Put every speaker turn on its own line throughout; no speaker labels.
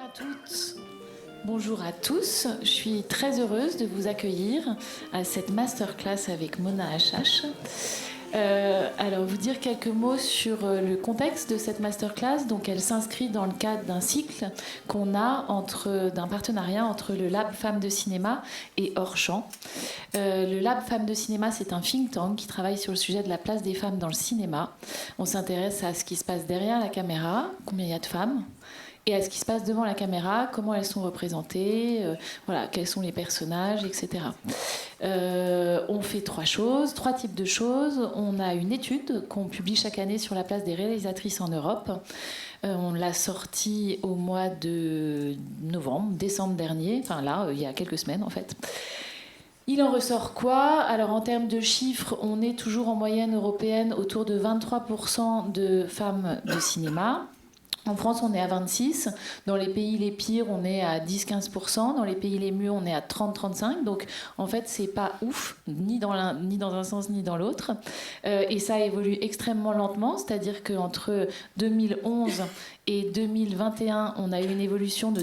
à toutes, bonjour à tous. Je suis très heureuse de vous accueillir à cette masterclass avec Mona Achache. Alors, vous dire quelques mots sur le contexte de cette masterclass. Donc, elle s'inscrit dans le cadre d'un cycle qu'on a d'un partenariat entre le Lab Femmes de Cinéma et Hors-Champ. Le Lab Femmes de Cinéma, c'est un think tank qui travaille sur le sujet de la place des femmes dans le cinéma. On s'intéresse à ce qui se passe derrière la caméra, combien il y a de femmes, et à ce qui se passe devant la caméra, comment elles sont représentées, voilà, quels sont les personnages, etc. On fait trois types de choses. On a une étude qu'on publie chaque année sur la place des réalisatrices en Europe. On l'a sortie au mois de décembre dernier, enfin là, il y a quelques semaines en fait. Il en ressort quoi? Alors en termes de chiffres, on est toujours en moyenne européenne autour de 23% de femmes de cinéma. En France, on est à 26%. Dans les pays les pires, on est à 10-15%. Dans les pays les mieux, on est à 30-35%. Donc, en fait, c'est pas ouf, ni dans un sens, ni dans l'autre. Et ça évolue extrêmement lentement. C'est-à-dire qu'entre 2011 et 2021, on a eu une évolution de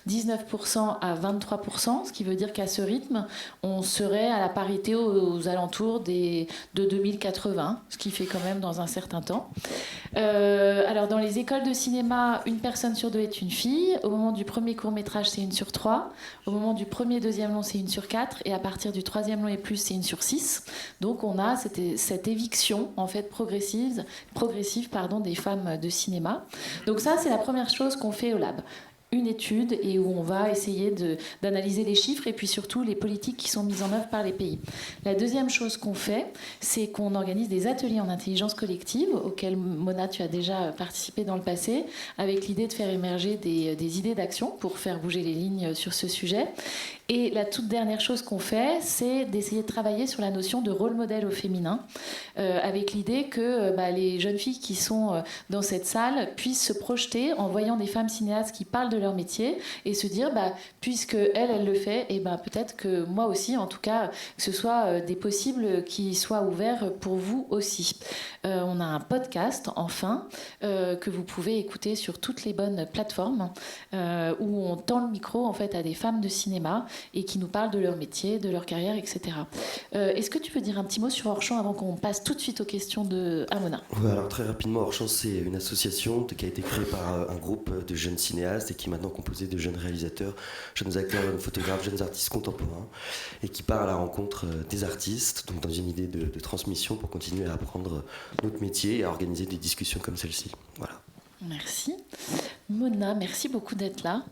19% à 23%, ce qui veut dire qu'à ce rythme, on serait à la parité aux alentours de 2080, ce qui fait quand même dans un certain temps. Alors, dans les écoles de cinéma, une personne sur deux est une fille. Au moment du premier court-métrage, c'est 1 sur 3. Au moment du premier, deuxième long, c'est 1 sur 4. Et à partir du troisième long et plus, c'est 1 sur 6. Donc, on a cette éviction, en fait, progressive des femmes de cinéma. Donc ça, c'est la première chose qu'on fait au lab. Une étude et où on va essayer d'analyser les chiffres et puis surtout les politiques qui sont mises en œuvre par les pays. La deuxième chose qu'on fait, c'est qu'on organise des ateliers en intelligence collective auxquels, Mona, tu as déjà participé dans le passé, avec l'idée de faire émerger des idées d'action pour faire bouger les lignes sur ce sujet. Et la toute dernière chose qu'on fait, c'est d'essayer de travailler sur la notion de rôle modèle au féminin, avec l'idée que les jeunes filles qui sont dans cette salle puissent se projeter en voyant des femmes cinéastes qui parlent de leur métier et se dire, puisque elle le fait, et peut-être que moi aussi, en tout cas, que ce soit des possibles qui soient ouverts pour vous aussi. On a un podcast, enfin, que vous pouvez écouter sur toutes les bonnes plateformes, où on tend le micro en fait à des femmes de cinéma et qui nous parlent de leur métier, de leur carrière, etc. Est-ce que tu peux dire un petit mot sur Hors-Champ avant qu'on passe tout de suite aux questions de Mona?
Oui, alors très rapidement, Hors-Champ, c'est une association qui a été créée par un groupe de jeunes cinéastes et qui est maintenant composé de jeunes réalisateurs, jeunes acteurs, jeunes photographes, jeunes artistes contemporains et qui part à la rencontre des artistes, donc dans une idée de transmission pour continuer à apprendre notre métier et à organiser des discussions comme celle-ci. Voilà.
Merci. Mona, merci beaucoup d'être là.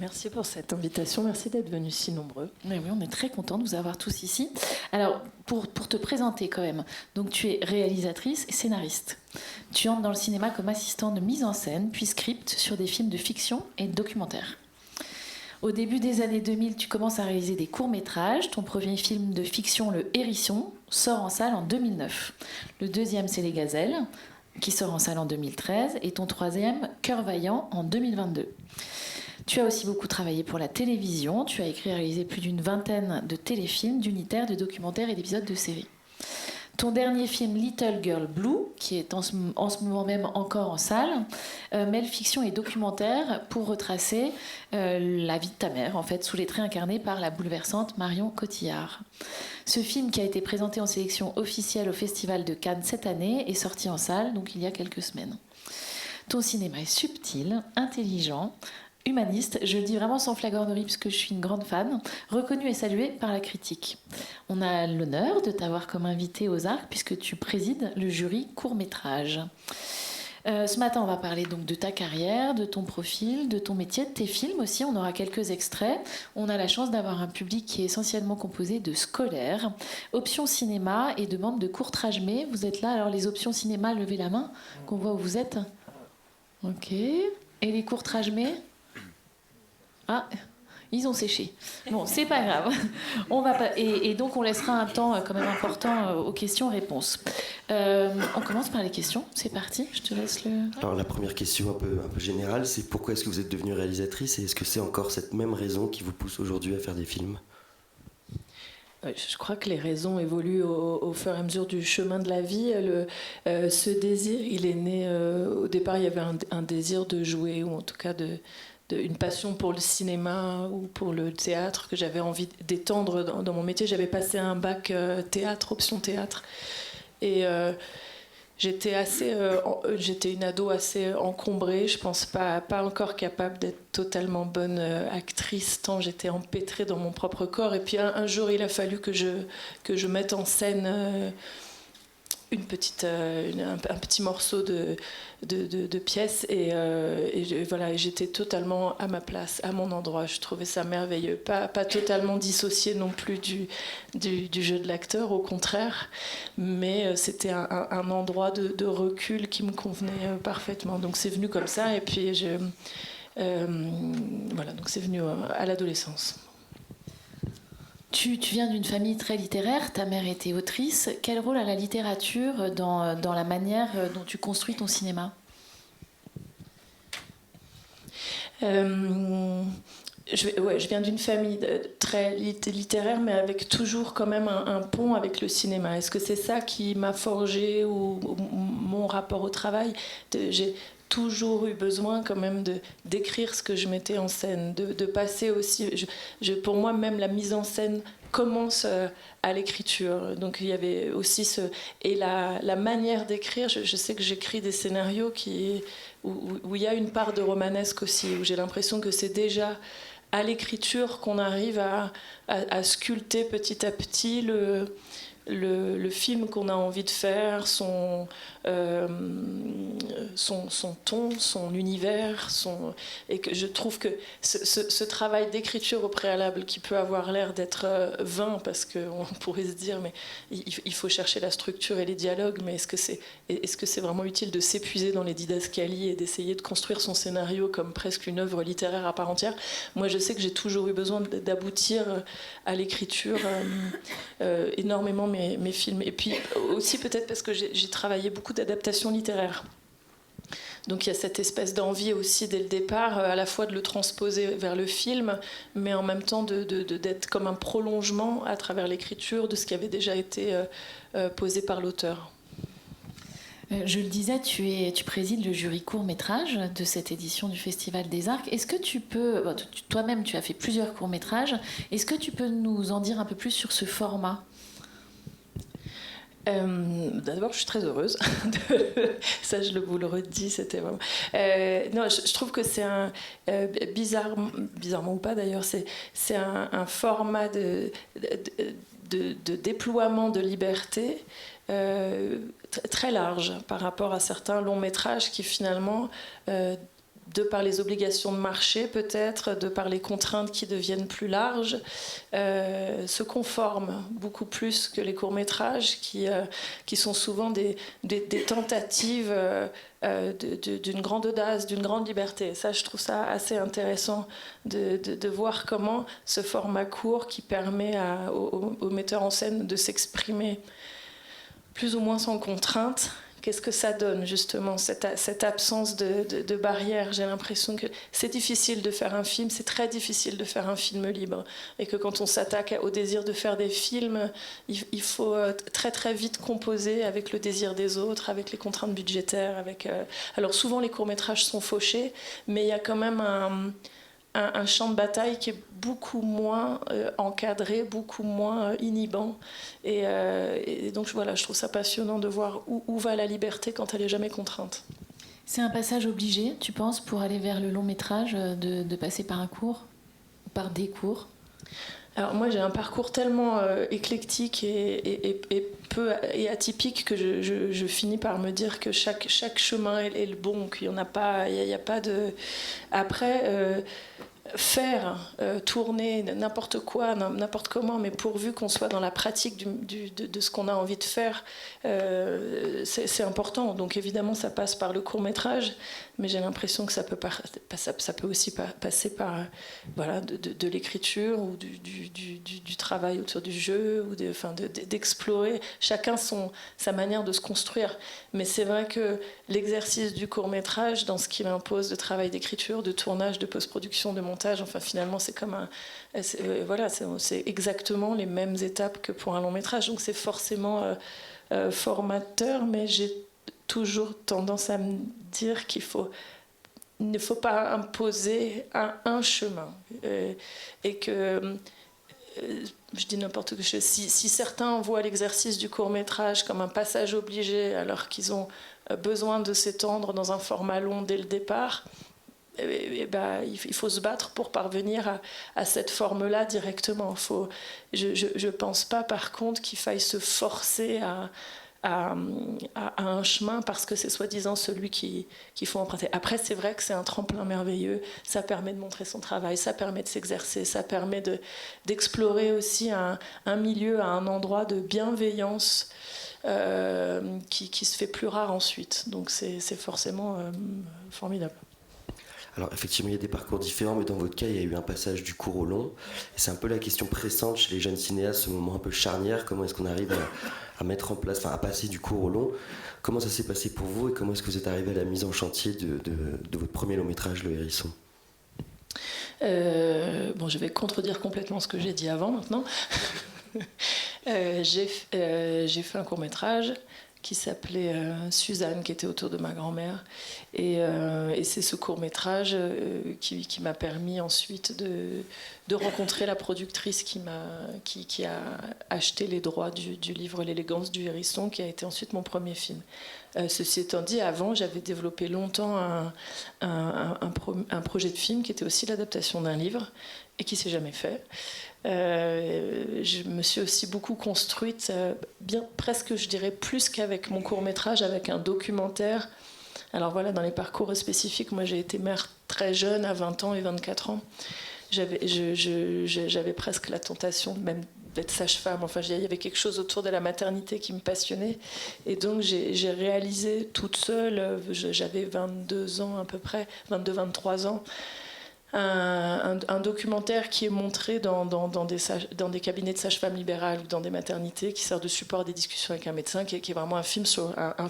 Merci pour cette invitation, merci d'être venus si nombreux.
Mais oui, on est très contents de vous avoir tous ici. Alors, pour te présenter quand même, donc tu es réalisatrice et scénariste. Tu entres dans le cinéma comme assistante de mise en scène, puis script sur des films de fiction et de documentaire. Au début des années 2000, tu commences à réaliser des courts-métrages. Ton premier film de fiction, Le Hérisson, sort en salle en 2009. Le deuxième, c'est Les Gazelles, qui sort en salle en 2013. Et ton troisième, Cœur Vaillant, en 2022. Tu as aussi beaucoup travaillé pour la télévision. Tu as écrit et réalisé plus d'une vingtaine de téléfilms, d'unitaires, de documentaires et d'épisodes de séries. Ton dernier film, Little Girl Blue, qui est en ce moment même encore en salle, mêle fiction et documentaire pour retracer la vie de ta mère, en fait, sous les traits incarnés par la bouleversante Marion Cotillard. Ce film, qui a été présenté en sélection officielle au Festival de Cannes cette année, est sorti en salle, donc il y a quelques semaines. Ton cinéma est subtil, intelligent, humaniste, je le dis vraiment sans flagornerie puisque je suis une grande fan, reconnu et salué par la critique. On a l'honneur de t'avoir comme invité aux Arcs puisque tu présides le jury court-métrage. Ce matin, on va parler donc de ta carrière, de ton profil, de ton métier, de tes films aussi. On aura quelques extraits. On a la chance d'avoir un public qui est essentiellement composé de scolaires, options cinéma et de membres de courtrage. Mais vous êtes là, alors les options cinéma, levez la main, qu'on voit où vous êtes. Ok. Et les courtrages mais ah, ils ont séché. Bon, c'est pas grave. Et donc, on laissera un temps quand même important aux questions-réponses. On commence par les questions. C'est parti. Je te laisse le...
Alors, la première question un peu générale, c'est pourquoi est-ce que vous êtes devenue réalisatrice et est-ce que c'est encore cette même raison qui vous pousse aujourd'hui à faire des films ?
Je crois que les raisons évoluent au fur et à mesure du chemin de la vie. Ce désir, il est né... au départ, il y avait un désir de jouer, ou en tout cas une passion pour le cinéma ou pour le théâtre que j'avais envie d'étendre dans mon métier. J'avais passé un bac théâtre, option théâtre. Et j'étais une ado assez encombrée. Je pense pas encore capable d'être totalement bonne actrice tant j'étais empêtrée dans mon propre corps. Et puis un jour, il a fallu que je mette en scène un petit morceau de pièce et voilà, j'étais totalement à ma place, à mon endroit. Je trouvais ça merveilleux, pas totalement dissocié non plus du jeu de l'acteur, au contraire, mais c'était un endroit de recul qui me convenait parfaitement. Donc c'est venu comme ça, et puis voilà, donc c'est venu à l'adolescence.
Tu viens d'une famille très littéraire, ta mère était autrice. Quel rôle a la littérature dans la manière dont tu construis ton cinéma ?
Je viens d'une famille très littéraire, mais avec toujours quand même un pont avec le cinéma. Est-ce que c'est ça qui m'a forgé ou mon rapport au travail ? J'ai toujours eu besoin quand même d'écrire ce que je mettais en scène, de passer aussi... pour moi, même la mise en scène commence à l'écriture. Donc il y avait aussi et la manière d'écrire, je sais que j'écris des scénarios où il y a une part de romanesque aussi, où j'ai l'impression que c'est déjà à l'écriture qu'on arrive à sculpter petit à petit le film qu'on a envie de faire, son ton, son univers, et que je trouve que ce travail d'écriture au préalable, qui peut avoir l'air d'être vain, parce qu'on pourrait se dire mais il faut chercher la structure et les dialogues, mais est-ce que c'est vraiment utile de s'épuiser dans les didascalies et d'essayer de construire son scénario comme presque une œuvre littéraire à part entière ? Moi, je sais que j'ai toujours eu besoin d'aboutir à l'écriture énormément mes films. Et puis aussi peut-être parce que j'ai travaillé beaucoup d'adaptations littéraires. Donc il y a cette espèce d'envie aussi dès le départ, à la fois de le transposer vers le film, mais en même temps d'être comme un prolongement à travers l'écriture de ce qui avait déjà été posé par l'auteur.
Je le disais, tu présides le jury court-métrage de cette édition du Festival des Arcs. Est-ce que tu peux, toi-même tu as fait plusieurs courts-métrages, est-ce que tu peux nous en dire un peu plus sur ce format ?
D'abord, je suis très heureuse. Ça, vous le redis, c'était vraiment... non, je trouve que c'est bizarrement ou pas d'ailleurs, c'est un format de déploiement de liberté très large par rapport à certains longs métrages qui finalement... de par les obligations de marché peut-être, de par les contraintes qui deviennent plus larges, se conforment beaucoup plus que les courts-métrages qui sont souvent des tentatives d'une grande audace, d'une grande liberté. Ça, je trouve ça assez intéressant de voir comment ce format court qui permet aux metteurs en scène de s'exprimer plus ou moins sans contrainte. Qu'est-ce que ça donne, justement, cette absence de barrière ? J'ai l'impression que c'est difficile de faire un film, c'est très difficile de faire un film libre. Et que quand on s'attaque au désir de faire des films, il faut très très vite composer avec le désir des autres, avec les contraintes budgétaires. Alors souvent les courts-métrages sont fauchés, mais il y a quand même un champ de bataille qui est beaucoup moins encadré, beaucoup moins inhibant. Et donc voilà, je trouve ça passionnant de voir où va la liberté quand elle n'est jamais contrainte.
C'est un passage obligé, tu penses, pour aller vers le long métrage, de passer par un cours, par des cours ?
Alors moi j'ai un parcours tellement éclectique et atypique que je finis par me dire que chaque chemin est le bon, qu'il n'y a pas de... Après... faire tourner n'importe quoi, n'importe comment, mais pourvu qu'on soit dans la pratique de ce qu'on a envie de faire, c'est important. Donc évidemment, ça passe par le court-métrage, mais j'ai l'impression que ça peut aussi passer par voilà, de l'écriture ou du travail autour du jeu, ou d'explorer chacun sa manière de se construire. Mais c'est vrai que l'exercice du court-métrage, dans ce qu'il impose de travail d'écriture, de tournage, de post-production, de montage, montage. Enfin, finalement, c'est comme c'est exactement les mêmes étapes que pour un long métrage. Donc, c'est forcément formateur, mais j'ai toujours tendance à me dire il ne faut pas imposer un chemin. Et que, je dis n'importe quoi, si certains voient l'exercice du court-métrage comme un passage obligé, alors qu'ils ont besoin de s'étendre dans un format long dès le départ, il faut se battre pour parvenir à cette forme-là directement. Je ne pense pas, par contre, qu'il faille se forcer à un chemin parce que c'est soi-disant celui qu'il faut emprunter. Après, c'est vrai que c'est un tremplin merveilleux, ça permet de montrer son travail, ça permet de s'exercer, ça permet d'explorer aussi un milieu, un endroit de bienveillance qui se fait plus rare ensuite. Donc c'est forcément formidable.
Alors effectivement, il y a des parcours différents, mais dans votre cas, il y a eu un passage du court au long. Et c'est un peu la question pressante chez les jeunes cinéastes, ce moment un peu charnière. Comment est-ce qu'on arrive à mettre en place, à passer du court au long? Comment ça s'est passé pour vous et comment est-ce que vous êtes arrivé à la mise en chantier de votre premier long métrage, Le Hérisson?
Je vais contredire complètement ce que j'ai dit avant maintenant. J'ai fait un court métrage qui s'appelait Suzanne, qui était autour de ma grand-mère. Et c'est ce court-métrage qui m'a permis ensuite de rencontrer la productrice qui a acheté les droits du livre L'élégance du hérisson, qui a été ensuite mon premier film. Ceci étant dit, avant, j'avais développé longtemps un projet de film qui était aussi l'adaptation d'un livre et qui ne s'est jamais fait. Je me suis aussi beaucoup construite, presque je dirais plus qu'avec mon court-métrage, avec un documentaire. Alors voilà, dans les parcours spécifiques, moi j'ai été mère très jeune, à 20 ans et 24 ans. J'avais presque la tentation même d'être sage-femme. Enfin, il y avait quelque chose autour de la maternité qui me passionnait. Et donc j'ai réalisé toute seule, j'avais 22 ans à peu près, 22-23 ans, un documentaire qui est montré dans des cabinets de sages-femmes libérales ou dans des maternités, qui sert de support à des discussions avec un médecin, qui est vraiment un film sur un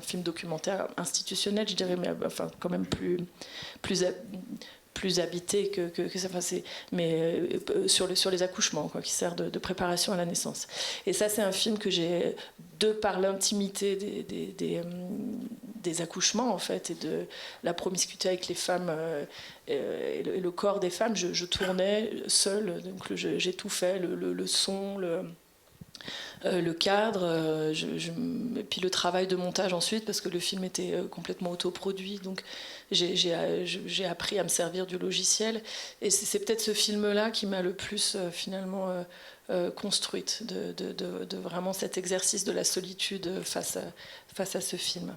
film documentaire institutionnel, je dirais, mais enfin quand même plus habité que ça. Enfin, mais sur les accouchements, quoi, qui sert de préparation à la naissance. Et ça, c'est un film que j'ai, de par l'intimité des accouchements, en fait, et de la promiscuité avec les femmes et le corps des femmes, je tournais seule, donc j'ai tout fait, le son, le cadre, et puis le travail de montage ensuite, parce que le film était complètement autoproduit, donc j'ai appris à me servir du logiciel, et c'est peut-être ce film-là qui m'a le plus finalement construite, de vraiment cet exercice de la solitude face à ce film.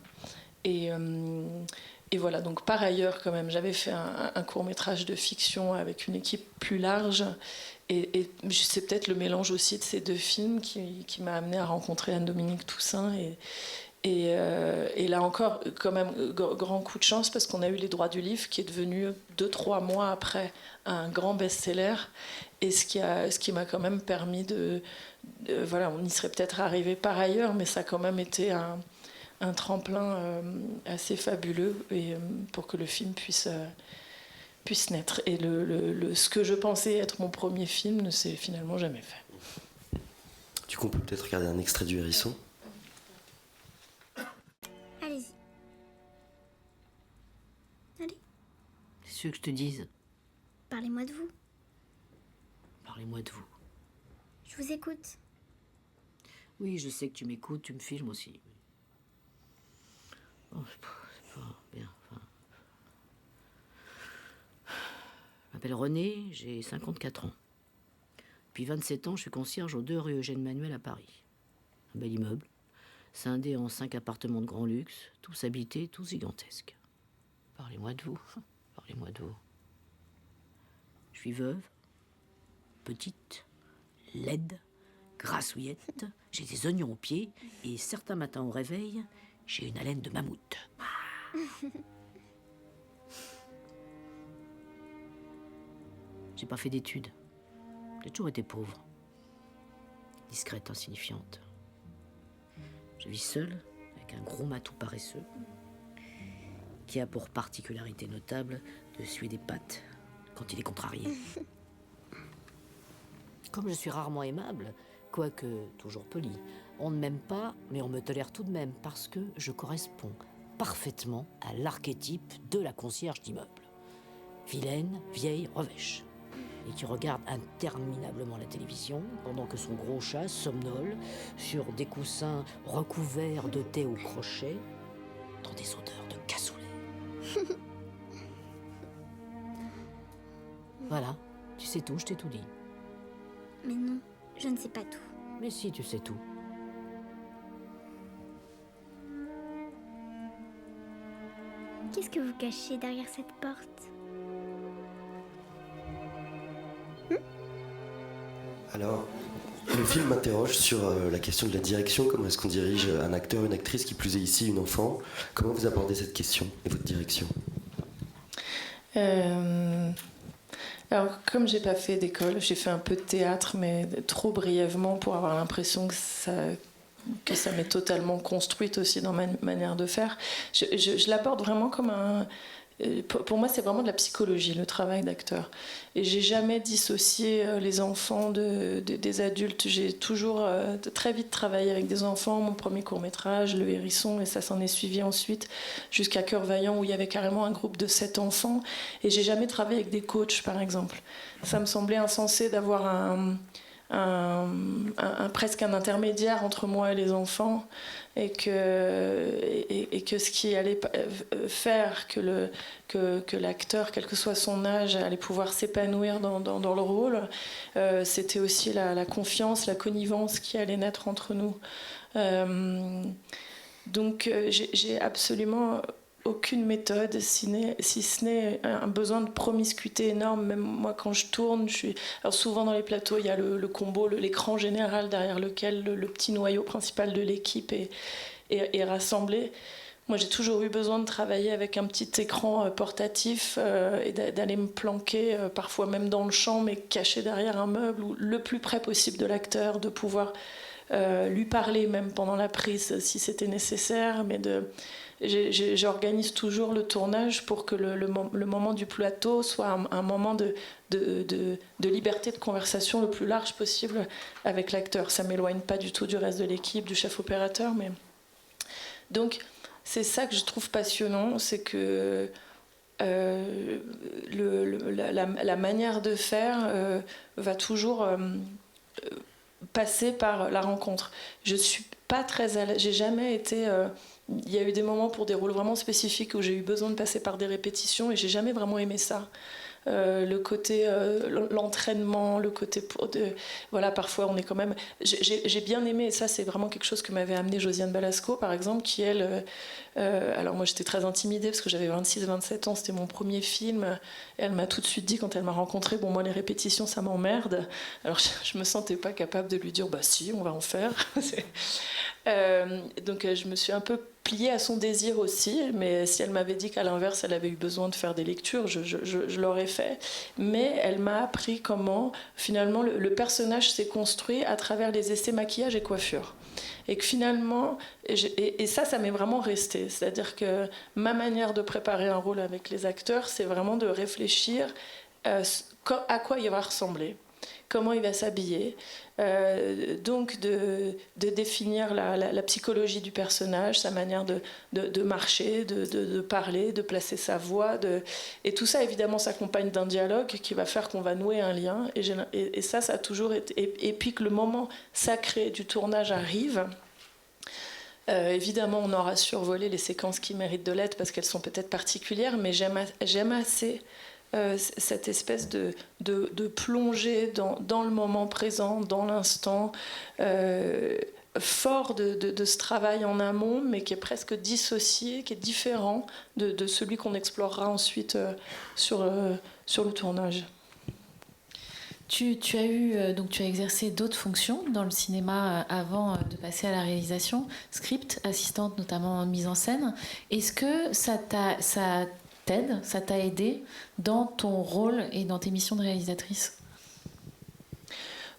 Et voilà, donc par ailleurs quand même, j'avais fait un court-métrage de fiction avec une équipe plus large, et c'est peut-être le mélange aussi de ces deux films qui m'a amené à rencontrer Anne-Dominique Toussaint. Et là encore, quand même, grand coup de chance, parce qu'on a eu les droits du livre, qui est devenu 2-3 mois après un grand best-seller, et ce qui m'a quand même permis voilà, on y serait peut-être arrivé par ailleurs, mais ça a quand même été un tremplin assez fabuleux, et pour que le film puisse naître. Et ce que je pensais être mon premier film ne s'est finalement jamais fait.
Du coup, on peut peut-être regarder un extrait du Hérisson.
Allez-y. Allez.
Qu'est-ce que je te dise?
Parlez-moi de vous.
Parlez-moi de vous.
Je vous écoute.
Oui, je sais que tu m'écoutes, tu me filmes aussi. Bon, c'est pas bien. Enfin... Je m'appelle René, j'ai 54 ans. Depuis 27 ans, je suis concierge aux 2 rue Eugène Manuel à Paris. Un bel immeuble, scindé en 5 appartements de grand luxe, tous habités, tous gigantesques. Parlez-moi de vous. Parlez-moi de vous. Je suis veuve, petite, laide, grassouillette, j'ai des oignons aux pieds, et certains matins au réveil, j'ai une haleine de mammouth. J'ai pas fait d'études. J'ai toujours été pauvre. Discrète, insignifiante. Je vis seule, avec un gros matou paresseux, qui a pour particularité notable de suer des pattes quand il est contrarié. Comme je suis rarement aimable, quoique toujours poli, on ne m'aime pas, mais on me tolère tout de même parce que je corresponds parfaitement à l'archétype de la concierge d'immeuble. Vilaine, vieille, revêche. Et qui regarde interminablement la télévision pendant que son gros chat somnole sur des coussins recouverts de thé au crochet dans des odeurs de cassoulet. Voilà, tu sais tout, je t'ai tout dit.
Mais non, je ne sais pas tout.
Mais si, tu sais tout.
Qu'est-ce que vous cachez derrière cette porte?
Alors, le film m'interroge sur la question de la direction. Comment est-ce qu'on dirige un acteur, une actrice, qui plus est ici une enfant? Comment vous abordez cette question et votre direction?
Alors, comme j'ai pas fait d'école, j'ai fait un peu de théâtre, mais trop brièvement pour avoir l'impression que ça m'est totalement construite aussi dans ma manière de faire. Je l'aborde vraiment comme un... Pour moi, c'est vraiment de la psychologie, le travail d'acteur. Et j'ai jamais dissocié les enfants des adultes. J'ai toujours très vite travaillé avec des enfants. Mon premier court-métrage, Le Hérisson, et ça s'en est suivi ensuite jusqu'à Cœur Vaillant, où il y avait carrément un groupe de 7 enfants. Et j'ai jamais travaillé avec des coachs, par exemple. Ça me semblait insensé d'avoir presque un intermédiaire entre moi et les enfants, et que ce qui allait faire que l'acteur, quel que soit son âge, allait pouvoir s'épanouir dans le rôle, c'était aussi la confiance, la connivence qui allait naître entre nous. Donc j'ai absolument aucune méthode, si ce n'est un besoin de promiscuité énorme. Même moi, quand je tourne, alors souvent dans les plateaux, il y a le combo, l'écran général derrière lequel le petit noyau principal de l'équipe est rassemblé. Moi, j'ai toujours eu besoin de travailler avec un petit écran portatif et d'aller me planquer, parfois même dans le champ, mais caché derrière un meuble, ou le plus près possible de l'acteur, de pouvoir lui parler même pendant la prise si c'était nécessaire, mais j'organise toujours le tournage pour que le moment du plateau soit un moment de liberté de conversation le plus large possible avec l'acteur. Ça ne m'éloigne pas du tout du reste de l'équipe, du chef opérateur. Mais... Donc, c'est ça que je trouve passionnant, c'est que la manière de faire va toujours passer par la rencontre. Je suis pas très à l'aise, j'ai jamais été... Il y a eu des moments pour des rôles vraiment spécifiques où j'ai eu besoin de passer par des répétitions et j'ai jamais vraiment aimé ça. Le côté l'entraînement, le côté voilà, parfois on est quand même... J'ai bien aimé, et ça c'est vraiment quelque chose que m'avait amené Josiane Balasco par exemple, qui elle... alors moi j'étais très intimidée parce que j'avais 26-27 ans, c'était mon premier film, et elle m'a tout de suite dit quand elle m'a rencontrée, bon moi les répétitions ça m'emmerde, alors je me sentais pas capable de lui dire bah si on va en faire. Donc je me suis un peu pliée à son désir aussi, mais si elle m'avait dit qu'à l'inverse elle avait eu besoin de faire des lectures, je l'aurais fait. Mais elle m'a appris comment finalement le personnage s'est construit à travers les essais maquillage et coiffure. Et que finalement, et ça m'est vraiment resté, c'est-à-dire que ma manière de préparer un rôle avec les acteurs, c'est vraiment de réfléchir à quoi il va ressembler, comment il va s'habiller, donc de définir la psychologie du personnage, sa manière de marcher, de parler, de placer sa voix, et tout ça évidemment s'accompagne d'un dialogue qui va faire qu'on va nouer un lien, et ça a toujours été, et puis que le moment sacré du tournage arrive. Évidemment on aura survolé les séquences qui méritent de l'être parce qu'elles sont peut-être particulières, mais j'aime assez cette espèce de plongée dans le moment présent, dans l'instant, fort de ce travail en amont, mais qui est presque dissocié, qui est différent de celui qu'on explorera ensuite sur le tournage.
Tu as exercé d'autres fonctions dans le cinéma avant de passer à la réalisation, script, assistante notamment en mise en scène. Est-ce que ça t'a aidé dans ton rôle et dans tes missions de réalisatrice?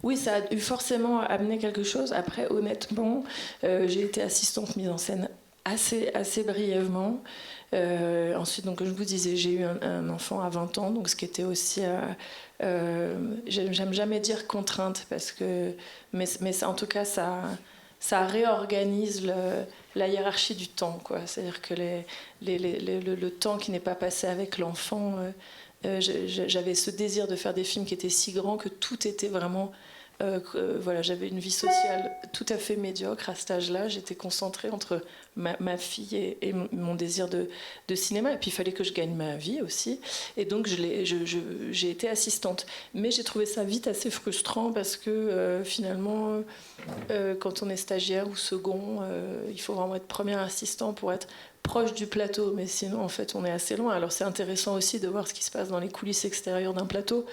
Oui, ça a dû forcément amener quelque chose. Après, honnêtement, j'ai été assistante mise en scène assez brièvement. Ensuite, donc, comme je vous disais, j'ai eu un enfant à 20 ans, donc ce qui était aussi... j'aime jamais dire contrainte, parce que, mais ça, en tout cas, ça réorganise la hiérarchie du temps, quoi. C'est-à-dire que le temps qui n'est pas passé avec l'enfant, j'avais ce désir de faire des films qui étaient si grands que tout était vraiment... voilà, j'avais une vie sociale tout à fait médiocre à cet âge-là. J'étais concentrée entre ma fille et mon désir de cinéma. Et puis il fallait que je gagne ma vie aussi. Et donc j'ai été assistante. Mais j'ai trouvé ça vite assez frustrant parce que finalement, quand on est stagiaire ou second, il faut vraiment être premier assistant pour être proche du plateau, mais sinon en fait on est assez loin. Alors c'est intéressant aussi de voir ce qui se passe dans les coulisses extérieures d'un plateau,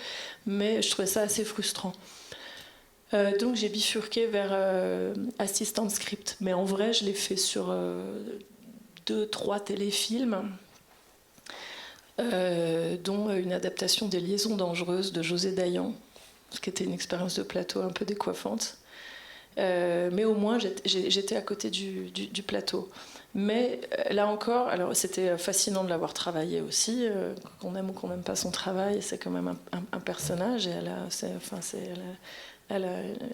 mais je trouvais ça assez frustrant. Donc j'ai bifurqué vers assistant script, mais en vrai je l'ai fait sur 2-3 téléfilms, dont une adaptation des Liaisons dangereuses de José Dayan, ce qui était une expérience de plateau un peu décoiffante. Mais au moins j'étais à côté du plateau. Mais là encore, alors c'était fascinant de l'avoir travaillé aussi. Qu'on aime ou qu'on n'aime pas son travail, c'est quand même un personnage, et elle a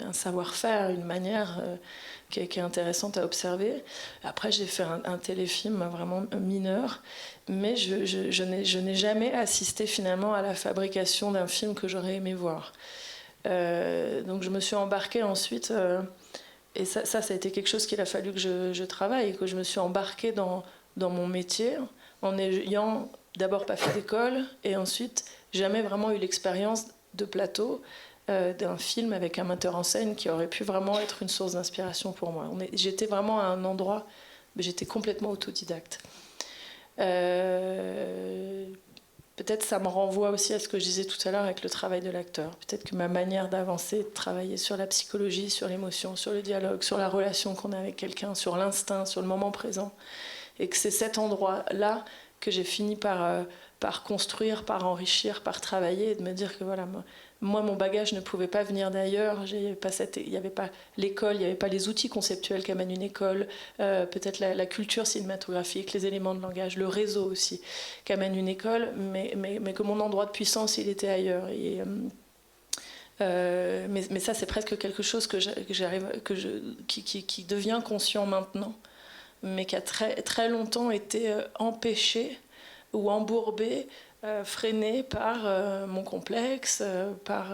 un savoir-faire, une manière qui est intéressante à observer. Après, j'ai fait un téléfilm vraiment mineur, mais je n'ai jamais assisté finalement à la fabrication d'un film que j'aurais aimé voir. Donc je me suis embarquée ensuite, et ça a été quelque chose qu'il a fallu que je travaille, que je me suis embarquée dans mon métier, en ayant d'abord pas fait d'école, et ensuite jamais vraiment eu l'expérience de plateau, d'un film avec un metteur en scène qui aurait pu vraiment être une source d'inspiration pour moi. J'étais vraiment à un endroit, mais j'étais complètement autodidacte. Peut-être ça me renvoie aussi à ce que je disais tout à l'heure avec le travail de l'acteur. Peut-être que ma manière d'avancer, de travailler sur la psychologie, sur l'émotion, sur le dialogue, sur la relation qu'on a avec quelqu'un, sur l'instinct, sur le moment présent, et que c'est cet endroit-là que j'ai fini par construire, par enrichir, par travailler, et de me dire que voilà, moi, mon bagage ne pouvait pas venir d'ailleurs. Il n'y avait pas l'école, il n'y avait pas les outils conceptuels qu'amène une école, peut-être la culture cinématographique, les éléments de langage, le réseau aussi qu'amène une école, mais que mon endroit de puissance, il était ailleurs. Mais ça, c'est presque quelque chose qui devient conscient maintenant, mais qui a très, très longtemps été empêché ou embourbé, freiné par mon complexe, par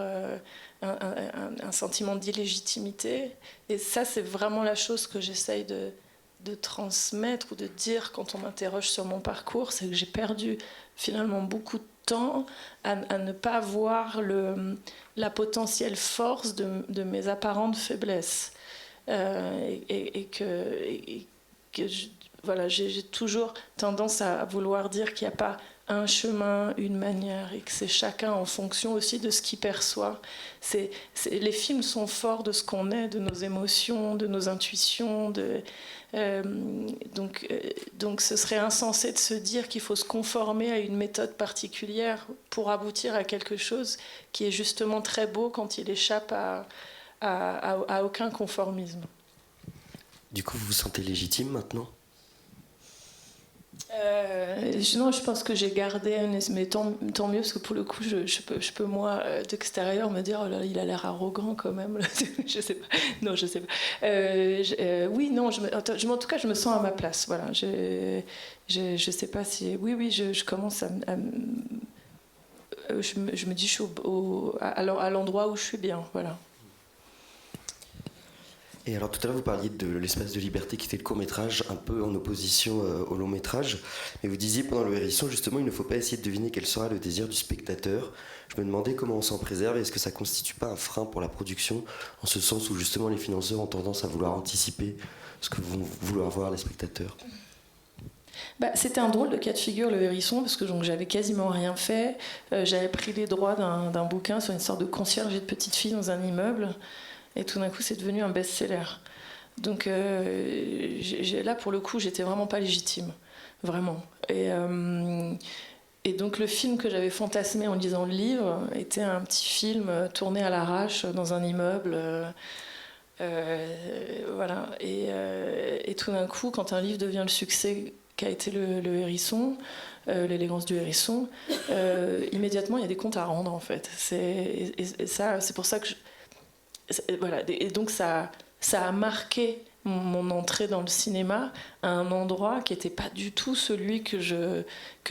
un sentiment d'illégitimité. Et ça, c'est vraiment la chose que j'essaye de transmettre ou de dire quand on m'interroge sur mon parcours, c'est que j'ai perdu finalement beaucoup de temps à ne pas voir la potentielle force de mes apparentes faiblesses. Et que voilà, j'ai toujours tendance à vouloir dire qu'il n'y a pas un chemin, une manière, et que c'est chacun en fonction aussi de ce qu'il perçoit. Les films sont forts de ce qu'on est, de nos émotions, de nos intuitions. Donc ce serait insensé de se dire qu'il faut se conformer à une méthode particulière pour aboutir à quelque chose qui est justement très beau quand il échappe à aucun conformisme.
Du coup, vous vous sentez légitime maintenant ?
Non, je pense que j'ai gardé mais tant mieux, parce que pour le coup je peux moi d'extérieur me dire oh là, il a l'air arrogant quand même. Je sais pas. Non, je sais pas. Oui, non, en tout cas je me sens à ma place. Voilà. Je sais pas si oui je commence je me dis je suis à l'endroit où je suis bien. Voilà.
Et alors tout à l'heure vous parliez de l'espace de liberté qui était le court-métrage, un peu en opposition au long-métrage, mais vous disiez pendant le hérisson justement il ne faut pas essayer de deviner quel sera le désir du spectateur. Je me demandais comment on s'en préserve et est-ce que ça ne constitue pas un frein pour la production, en ce sens où justement les financeurs ont tendance à vouloir anticiper ce que vont vouloir voir les spectateurs.
C'était un drôle de cas de figure, le hérisson, parce que j'avais quasiment rien fait. J'avais pris les droits d'un bouquin sur une sorte de concierge de petite fille dans un immeuble. Et tout d'un coup, c'est devenu un best-seller. Donc là, pour le coup, j'étais vraiment pas légitime. Vraiment. Et donc le film que j'avais fantasmé en lisant le livre était un petit film tourné à l'arrache dans un immeuble. Voilà. Et tout d'un coup, quand un livre devient le succès qu'a été le hérisson, l'élégance du hérisson, immédiatement il y a des comptes à rendre en fait. Ça, c'est pour ça que voilà. Et donc ça a marqué mon entrée dans le cinéma à un endroit qui n'était pas du tout celui que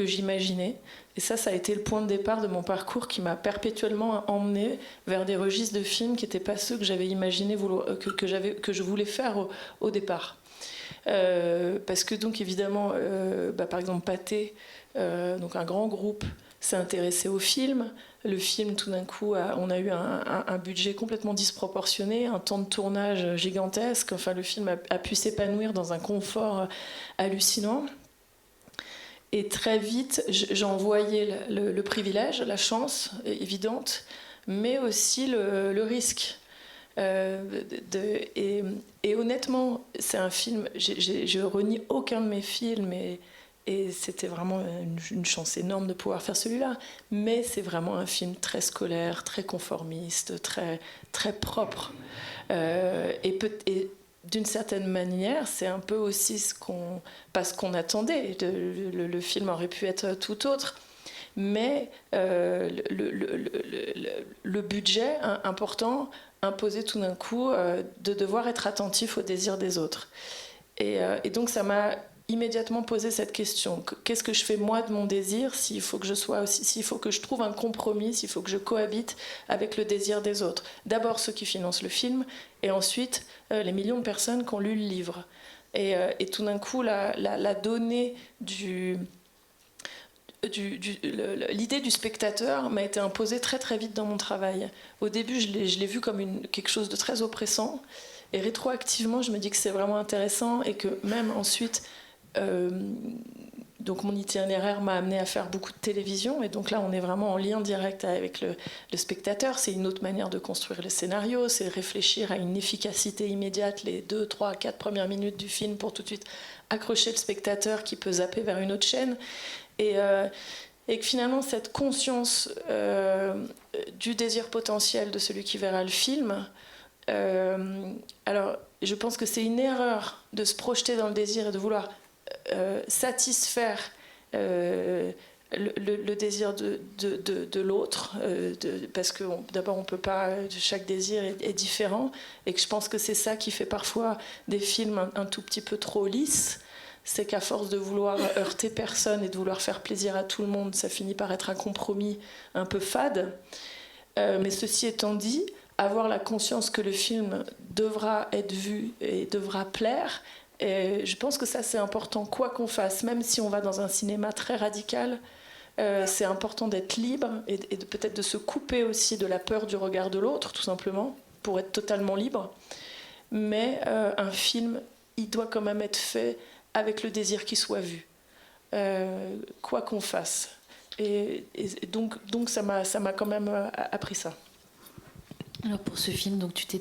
j'imaginais. Et ça a été le point de départ de mon parcours qui m'a perpétuellement emmené vers des registres de films qui n'étaient pas ceux que j'avais imaginé que je voulais faire au départ. Parce que donc évidemment, par exemple Pathé, donc un grand groupe, s'est intéressé au film. Le film, tout d'un coup, on a eu un budget complètement disproportionné, un temps de tournage gigantesque. Enfin, le film a pu s'épanouir dans un confort hallucinant. Et très vite, j'en voyais le privilège, la chance évidente, mais aussi le risque. Et honnêtement, c'est un film, je renie aucun de mes films, et c'était vraiment une chance énorme de pouvoir faire celui-là. Mais c'est vraiment un film très scolaire, très conformiste, très, très propre. Et d'une certaine manière, c'est un peu aussi pas ce qu'on attendait. Le film aurait pu être tout autre. Mais le budget important imposait tout d'un coup de devoir être attentif aux désirs des autres. Et donc ça m'a immédiatement posé cette question. Qu'est-ce que je fais moi de mon désir s'il faut que je trouve un compromis, s'il faut que je cohabite avec le désir des autres. D'abord ceux qui financent le film, et ensuite les millions de personnes qui ont lu le livre. Et tout d'un coup, la donnée l'idée du spectateur m'a été imposée très très vite dans mon travail. Au début, je l'ai vu comme quelque chose de très oppressant, et rétroactivement, je me dis que c'est vraiment intéressant, et que même ensuite, donc mon itinéraire m'a amené à faire beaucoup de télévision, et donc là, on est vraiment en lien direct avec le spectateur. C'est une autre manière de construire le scénario, c'est réfléchir à une efficacité immédiate les 2, 3, 4 premières minutes du film pour tout de suite accrocher le spectateur qui peut zapper vers une autre chaîne. Et que finalement, cette conscience du désir potentiel de celui qui verra le film, alors je pense que c'est une erreur de se projeter dans le désir et de vouloir satisfaire le désir de l'autre, parce que d'abord on peut pas, chaque désir est différent, et que je pense que c'est ça qui fait parfois des films un tout petit peu trop lisses. C'est qu'à force de vouloir heurter personne et de vouloir faire plaisir à tout le monde, ça finit par être un compromis un peu fade. Mais ceci étant dit, avoir la conscience que le film devra être vu et devra plaire, et je pense que ça c'est important, quoi qu'on fasse, même si on va dans un cinéma très radical, c'est important d'être libre et peut-être de se couper aussi de la peur du regard de l'autre, tout simplement, pour être totalement libre. Mais un film, il doit quand même être fait avec le désir qu'il soit vu, quoi qu'on fasse. Et donc ça m'a quand même appris ça.
Alors pour ce film, donc t'es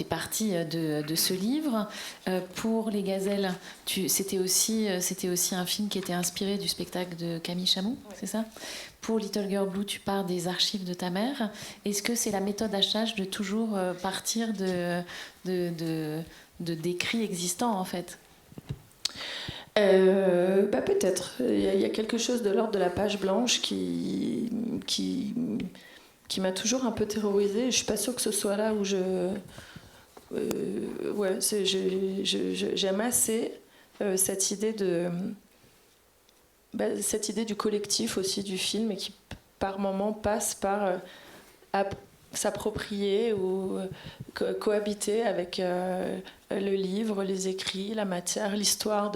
partie de ce livre. Pour Les Gazelles, c'était aussi un film qui était inspiré du spectacle de Camille Chamou, ouais. C'est ça ? Pour Little Girl Blue, tu pars des archives de ta mère. Est-ce que c'est la méthode Hachage de toujours partir d'écrits existants en fait ?
Peut-être. Il y a quelque chose de l'ordre de la page blanche qui m'a toujours un peu terrorisée. Je ne suis pas sûre que ce soit là où j'aime assez cette idée du collectif aussi du film, et qui par moments passe par s'approprier ou cohabiter avec le livre, les écrits, la matière, l'histoire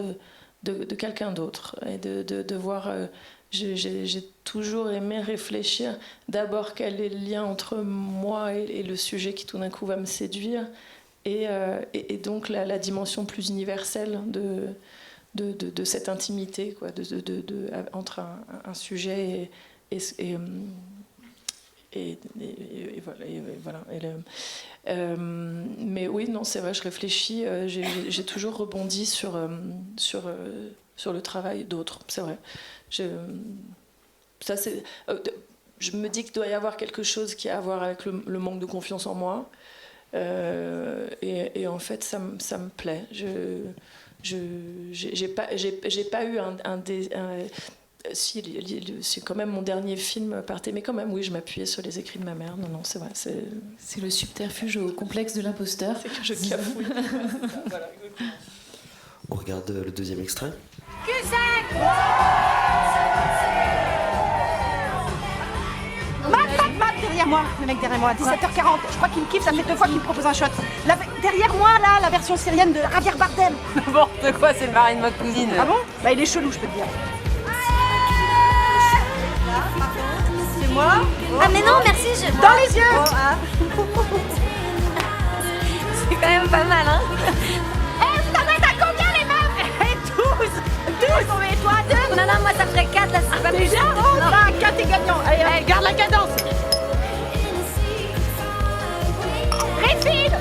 de quelqu'un d'autre, et de voir... J'ai toujours aimé réfléchir d'abord quel est le lien entre moi et le sujet qui tout d'un coup va me séduire, et donc la dimension plus universelle de cette intimité, quoi, entre un sujet et voilà. Mais oui, non, c'est vrai, je réfléchis, j'ai toujours rebondi sur le travail d'autres, c'est vrai. Je me dis qu'il doit y avoir quelque chose qui a à voir avec le manque de confiance en moi, Et en fait, ça me plaît. J'ai pas eu si, c'est quand même mon dernier film partait, mais quand même, oui, je m'appuyais sur les écrits de ma mère. Non, c'est vrai.
C'est le subterfuge au complexe de l'imposteur.
C'est que je cafouille. Voilà.
On regarde le deuxième extrait.
Matt, derrière moi, le mec derrière moi, à 17h40. Je crois qu'il me kiffe, ça fait 2 fois qu'il me propose un shot. Derrière moi, là, la version syrienne de Javier Bardem.
N'importe quoi, c'est le mari de ma cousine.
Ah bon? Bah, il est chelou, je peux te dire.
C'est moi?
Ah mais non, merci,
Dans les yeux!
Oh, ah.
c'est quand même pas mal, hein.
Vous t'en êtes à combien, les meufs? 12! 12! Et toi, 2?
Non, moi ça ferait 4, là, c'est pas
Déjà? Oh, là, 4 est gagnant. Allez, garde la cadence. Réfile!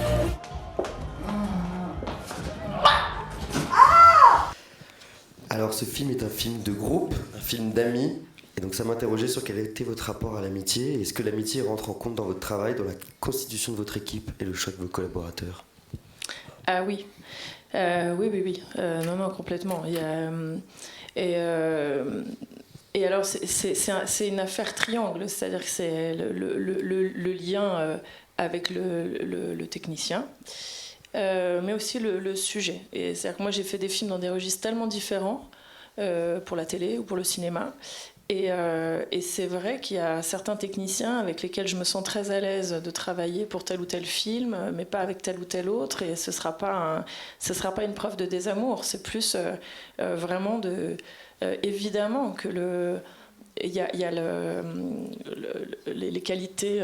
Alors ce film est un film de groupe, un film d'amis. Et donc ça m'interrogeait sur quel était votre rapport à l'amitié. Est-ce que l'amitié rentre en compte dans votre travail, dans la constitution de votre équipe et le choix de vos collaborateurs?
Ah oui. Oui. Non, complètement. Il y a, et alors, c'est une affaire triangle, c'est-à-dire que c'est le lien avec le technicien, mais aussi le sujet. Et c'est-à-dire que moi, j'ai fait des films dans des registres tellement différents, pour la télé ou pour le cinéma. Et c'est vrai qu'il y a certains techniciens avec lesquels je me sens très à l'aise de travailler pour tel ou tel film, mais pas avec tel ou tel autre. Et ce sera pas une preuve de désamour. C'est plus vraiment évidemment que il y a les qualités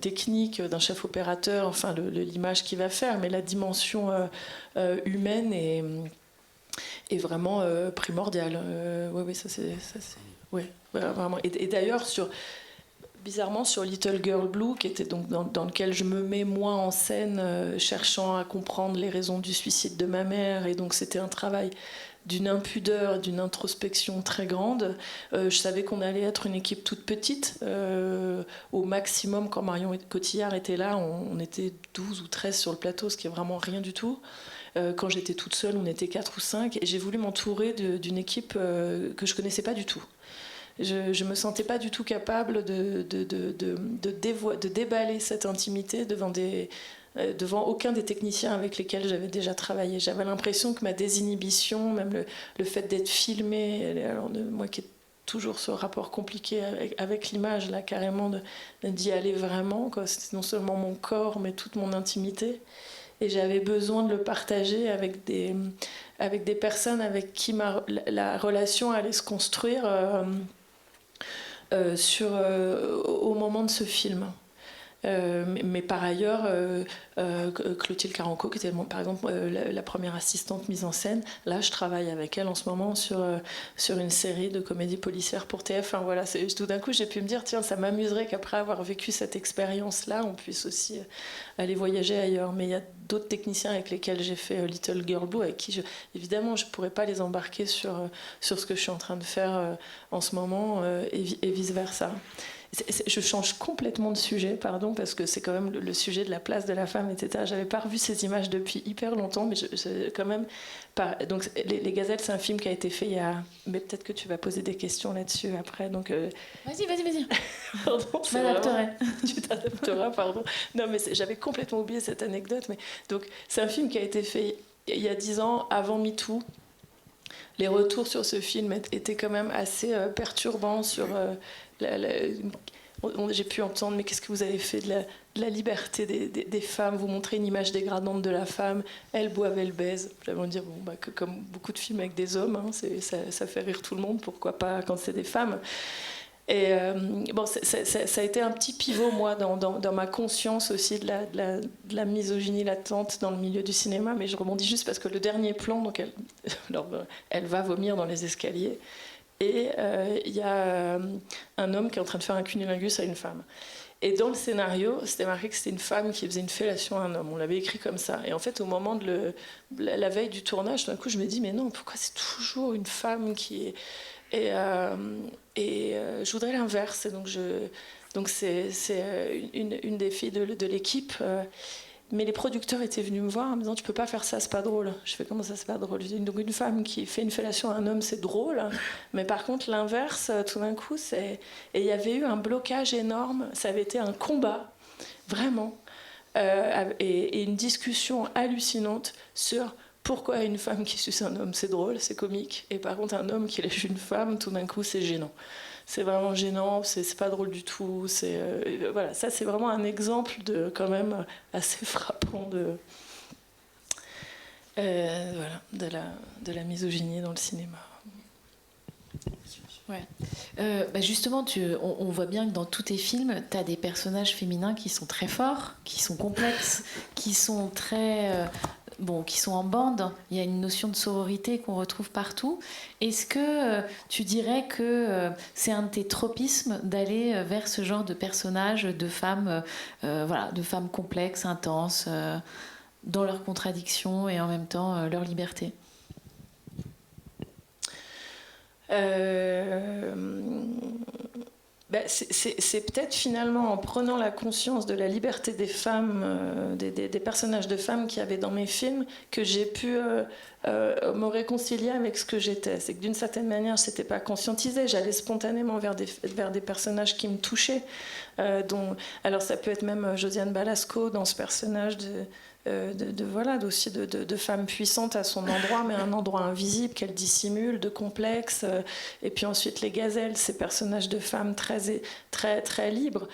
techniques d'un chef opérateur, enfin l'image qu'il va faire, mais la dimension humaine est vraiment primordiale. Oui, ça c'est. Oui, vraiment. Et d'ailleurs, bizarrement, sur Little Girl Blue, qui était donc dans lequel je me mets moins en scène, cherchant à comprendre les raisons du suicide de ma mère, et donc c'était un travail d'une impudeur, d'une introspection très grande. Je savais qu'on allait être une équipe toute petite. Au maximum, quand Marion Cotillard était là, on était 12 ou 13 sur le plateau, ce qui est vraiment rien du tout. Quand j'étais toute seule, on était 4 ou 5, et j'ai voulu m'entourer d'une équipe que je connaissais pas du tout. Je me sentais pas du tout capable de déballer cette intimité devant aucun des techniciens avec lesquels j'avais déjà travaillé. J'avais l'impression que ma désinhibition, même le fait d'être filmée, alors moi qui ai toujours ce rapport compliqué avec l'image, là, carrément d'y aller vraiment, quoi. C'était non seulement mon corps, mais toute mon intimité. Et j'avais besoin de le partager avec des personnes avec qui la relation allait se construire au moment de ce film. Mais par ailleurs, Clotilde Caranco, qui était par exemple la première assistante mise en scène, là je travaille avec elle en ce moment sur une série de comédies policières pour TF1. Voilà, tout d'un coup j'ai pu me dire, tiens, ça m'amuserait qu'après avoir vécu cette expérience-là, on puisse aussi aller voyager ailleurs. Mais il y a d'autres techniciens avec lesquels j'ai fait Little Girl Blue, avec qui évidemment je ne pourrais pas les embarquer sur ce que je suis en train de faire en ce moment, et vice-versa. Je change complètement de sujet, pardon, parce que c'est quand même le sujet de la place de la femme, etc. J'avais pas revu ces images depuis hyper longtemps, mais quand même donc les Gazelles, c'est un film qui a été fait il y a. Mais peut-être que tu vas poser des questions là-dessus après. Donc
Vas-y.
Pardon,
Je m'adapterai.
Tu t'adapteras, pardon. Non, mais j'avais complètement oublié cette anecdote. Mais donc c'est un film qui a été fait il y a 10 ans, avant MeToo. Les retours sur ce film étaient quand même assez perturbants sur. J'ai pu entendre, mais qu'est-ce que vous avez fait de la liberté des femmes? Vous montrez une image dégradante de la femme, elles boivent, elles baisent. J'avais envie de dire, que comme beaucoup de films avec des hommes, hein, ça fait rire tout le monde, pourquoi pas quand c'est des femmes. Et ça a été un petit pivot, moi, dans ma conscience aussi de la misogynie latente dans le milieu du cinéma. Mais je rebondis juste parce que le dernier plan, donc elle va vomir dans les escaliers. Et il y a un homme qui est en train de faire un cunnilingus à une femme. Et dans le scénario, c'était marqué que c'était une femme qui faisait une fellation à un homme. On l'avait écrit comme ça. Et en fait, au moment de la veille du tournage, d'un coup, je me dis, mais non, pourquoi c'est toujours une femme qui est... Et je voudrais l'inverse. Donc c'est une des filles de l'équipe. mais les producteurs étaient venus me voir en me disant tu peux pas faire ça, c'est pas drôle. Je fais comment ça c'est pas drôle? Donc une femme qui fait une fellation à un homme c'est drôle, mais par contre l'inverse tout d'un coup c'est... Et il y avait eu un blocage énorme, ça avait été un combat, vraiment, et une discussion hallucinante sur pourquoi une femme qui suce un homme c'est drôle, c'est comique, et par contre un homme qui lèche une femme tout d'un coup c'est gênant. C'est vraiment gênant, c'est pas drôle du tout. Voilà, ça c'est vraiment un exemple de quand même assez frappant de la misogynie dans le cinéma.
Ouais. Justement, on voit bien que dans tous tes films, tu as des personnages féminins qui sont très forts, qui sont complexes, qui sont très... qui sont en bande. Il y a une notion de sororité qu'on retrouve partout. Est-ce que tu dirais que c'est un de tes tropismes d'aller vers ce genre de personnages, de femmes, de femmes complexes, intenses, dans leurs contradictions et en même temps leur liberté?
C'est peut-être finalement en prenant la conscience de la liberté des femmes, des personnages de femmes qu'il y avait dans mes films, que j'ai pu me réconcilier avec ce que j'étais. C'est que d'une certaine manière, je n'étais pas conscientisée, j'allais spontanément vers des personnages qui me touchaient. Alors ça peut être même Josiane Balasco dans ce personnage aussi de femme puissante à son endroit, mais un endroit invisible qu'elle dissimule, de complexe. Et puis ensuite les gazelles, ces personnages de femmes très, très, très libres,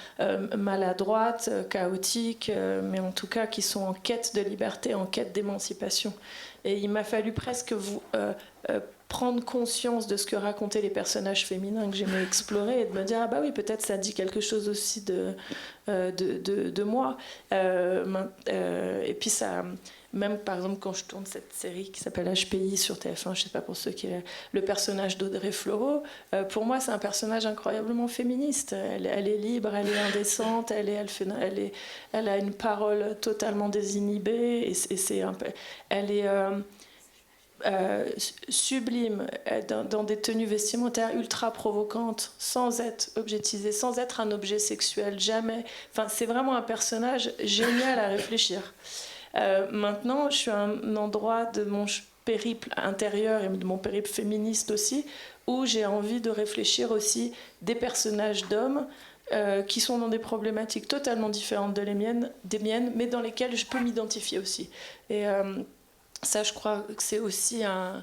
maladroites, chaotiques, mais en tout cas qui sont en quête de liberté, en quête d'émancipation. Et il m'a fallu presque prendre conscience de ce que racontaient les personnages féminins que j'aimais explorer et de me dire ah bah oui, peut-être ça dit quelque chose aussi de moi. Et puis ça, même par exemple quand je tourne cette série qui s'appelle HPI sur TF1, je sais pas pour ceux qui le personnage d'Audrey Fleurot, pour moi c'est un personnage incroyablement féministe. Elle est libre, elle est indécente, elle a une parole totalement désinhibée et elle est sublime dans des tenues vestimentaires ultra provocantes, sans être objectisée, sans être un objet sexuel, jamais. Enfin, c'est vraiment un personnage génial à réfléchir. Maintenant, je suis à un endroit de mon périple intérieur et de mon périple féministe aussi, où j'ai envie de réfléchir aussi des personnages d'hommes qui sont dans des problématiques totalement différentes des miennes, mais dans lesquelles je peux m'identifier aussi. Et ça, je crois que c'est aussi un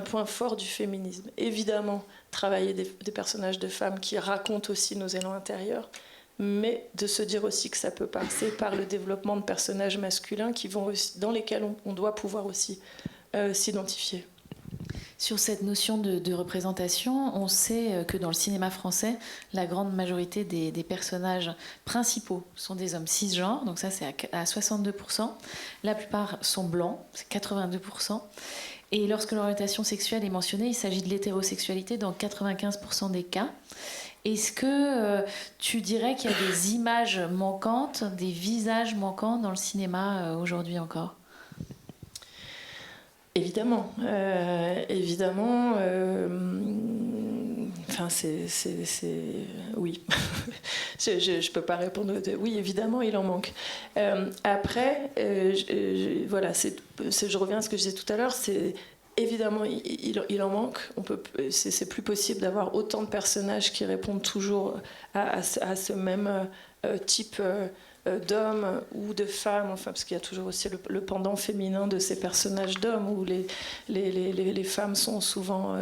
point fort du féminisme. Évidemment, travailler des personnages de femmes qui racontent aussi nos élans intérieurs, mais de se dire aussi que ça peut passer par le développement de personnages masculins dans lesquels on doit pouvoir aussi s'identifier.
Sur cette notion de représentation, on sait que dans le cinéma français, la grande majorité des personnages principaux sont des hommes cisgenres, donc ça c'est à 62%. La plupart sont blancs, c'est 82%. Et lorsque l'orientation sexuelle est mentionnée, il s'agit de l'hétérosexualité dans 95% des cas. Est-ce que tu dirais qu'il y a des images manquantes, des visages manquants dans le cinéma aujourd'hui encore ?
Évidemment, enfin oui, je peux pas répondre. Oui, évidemment, il en manque. Après, je reviens à ce que je disais tout à l'heure. C'est évidemment, il en manque. C'est plus possible d'avoir autant de personnages qui répondent toujours à ce même type d'hommes ou de femmes, enfin, parce qu'il y a toujours aussi le pendant féminin de ces personnages d'hommes où les femmes sont souvent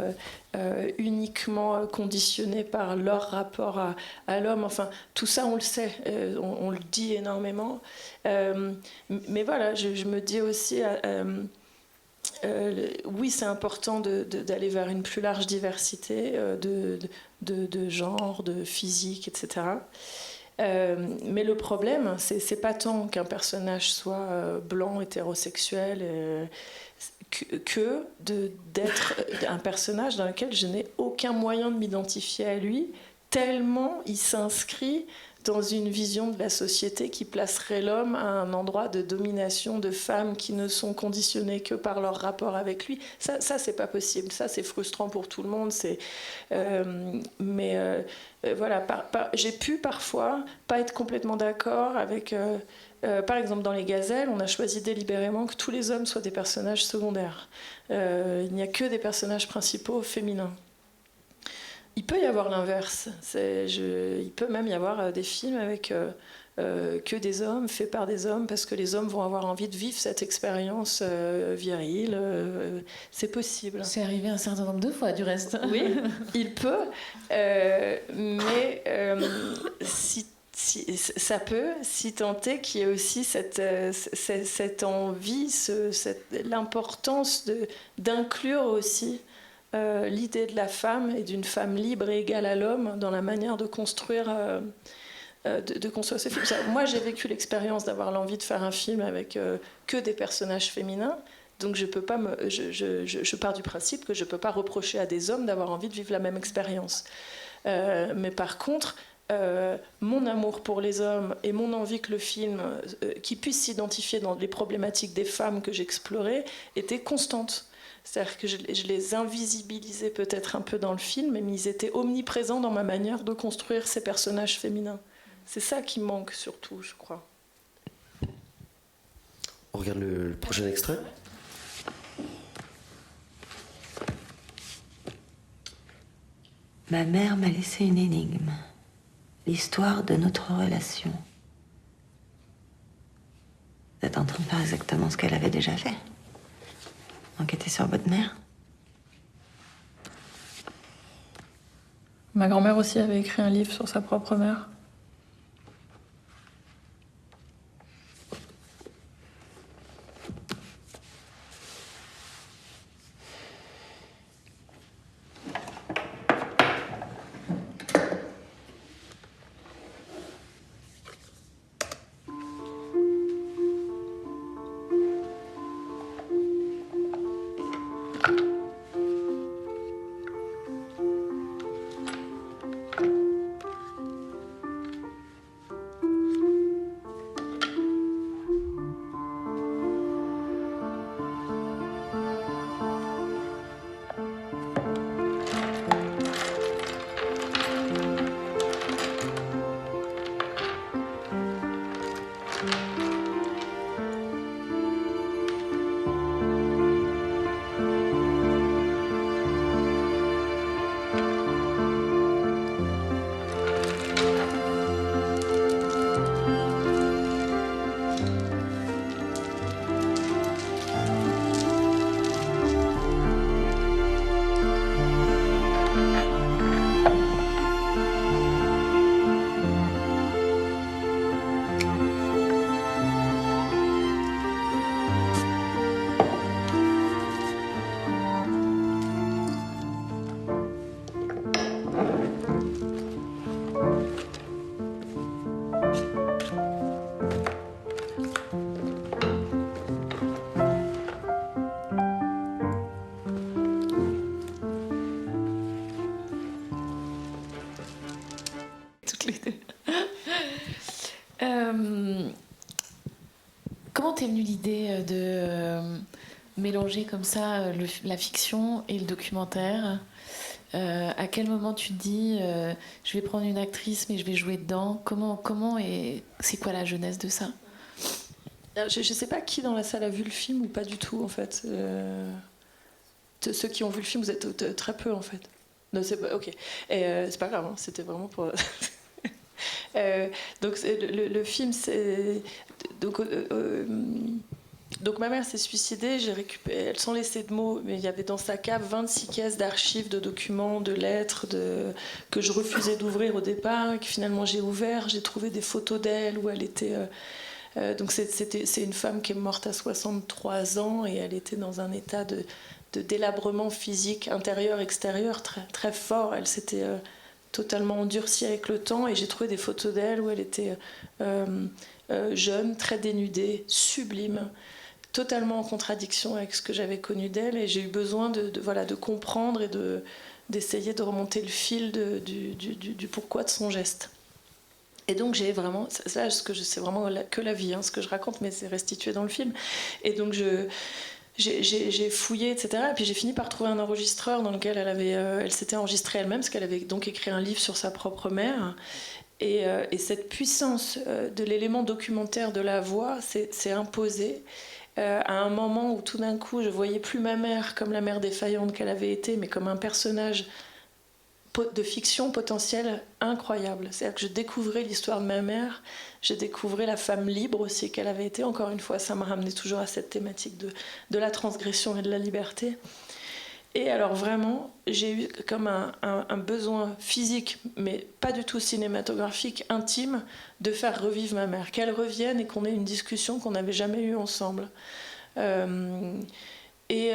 uniquement conditionnées par leur rapport à l'homme. Enfin, tout ça, on le sait, on le dit énormément. Mais voilà, je me dis aussi... oui, c'est important d'aller vers une plus large diversité de genre, de physique, etc. Mais le problème, c'est pas tant qu'un personnage soit blanc, hétérosexuel, que d'être un personnage dans lequel je n'ai aucun moyen de m'identifier à lui, tellement il s'inscrit dans une vision de la société qui placerait l'homme à un endroit de domination de femmes qui ne sont conditionnées que par leur rapport avec lui. Ça c'est pas possible. Ça, c'est frustrant pour tout le monde. Voilà, j'ai pu parfois pas être complètement d'accord avec... par exemple, dans Les Gazelles, on a choisi délibérément que tous les hommes soient des personnages secondaires. Il n'y a que des personnages principaux féminins. Il peut y avoir l'inverse. Il peut même y avoir des films avec que des hommes, faits par des hommes, parce que les hommes vont avoir envie de vivre cette expérience virile. C'est possible.
C'est arrivé un certain nombre de fois, du reste.
Oui, il peut. Mais ça peut, si tant est qu'il y ait aussi cette envie, l'importance d'inclure aussi l'idée de la femme et d'une femme libre et égale à l'homme dans la manière de construire ce film. Moi, j'ai vécu l'expérience d'avoir l'envie de faire un film avec que des personnages féminins. Donc je pars du principe que je ne peux pas reprocher à des hommes d'avoir envie de vivre la même expérience. Mais par contre, mon amour pour les hommes et mon envie que le film qui puisse s'identifier dans les problématiques des femmes que j'explorais était constante. C'est-à-dire que je les invisibilisais peut-être un peu dans le film, mais ils étaient omniprésents dans ma manière de construire ces personnages féminins. C'est ça qui manque surtout, je crois.
On regarde le prochain extrait.
Ma mère m'a laissé une énigme. L'histoire de notre relation. Vous êtes en train de faire exactement ce qu'elle avait déjà fait. Enquêter sur votre mère.
Ma grand-mère aussi avait écrit un livre sur sa propre mère.
Comment t'es venue l'idée de mélanger comme ça la fiction et le documentaire? À quel moment tu te dis je vais prendre une actrice mais je vais jouer dedans? Comment et c'est quoi la genèse de ça?
Je ne sais pas qui dans la salle a vu le film ou pas du tout en fait. Ceux qui ont vu le film, vous êtes très peu en fait. Non, c'est pas, ok. C'est pas grave, hein, c'était vraiment pour... donc le film, c'est... Donc ma mère s'est suicidée, j'ai récupéré, sans laisser de mots, mais il y avait dans sa cave 26 caisses d'archives, de documents, de lettres, que je refusais d'ouvrir au départ, et que finalement j'ai ouvert, j'ai trouvé des photos d'elle où elle était... donc c'est une femme qui est morte à 63 ans et elle était dans un état de délabrement physique intérieur-extérieur très, très fort. Elle s'était totalement endurcie avec le temps et j'ai trouvé des photos d'elle où elle était jeune, très dénudée, sublime, totalement en contradiction avec ce que j'avais connu d'elle et j'ai eu besoin de comprendre et d'essayer de remonter le fil du pourquoi de son geste. Et donc j'ai vraiment, ça, c'est vraiment que la vie, hein, ce que je raconte, mais c'est restitué dans le film. Et donc j'ai fouillé, etc. Et puis j'ai fini par trouver un enregistreur dans lequel elle s'était enregistrée elle-même, parce qu'elle avait donc écrit un livre sur sa propre mère. Et cette puissance de l'élément documentaire de la voix s'est imposée à un moment où tout d'un coup je voyais plus ma mère comme la mère défaillante qu'elle avait été, mais comme un personnage de fiction potentielle incroyable. C'est-à-dire que je découvrais l'histoire de ma mère, je découvrais la femme libre aussi qu'elle avait été. Encore une fois, ça m'a ramené toujours à cette thématique de la transgression et de la liberté. Et alors vraiment, j'ai eu comme un besoin physique, mais pas du tout cinématographique, intime, de faire revivre ma mère, qu'elle revienne et qu'on ait une discussion qu'on n'avait jamais eue ensemble. Et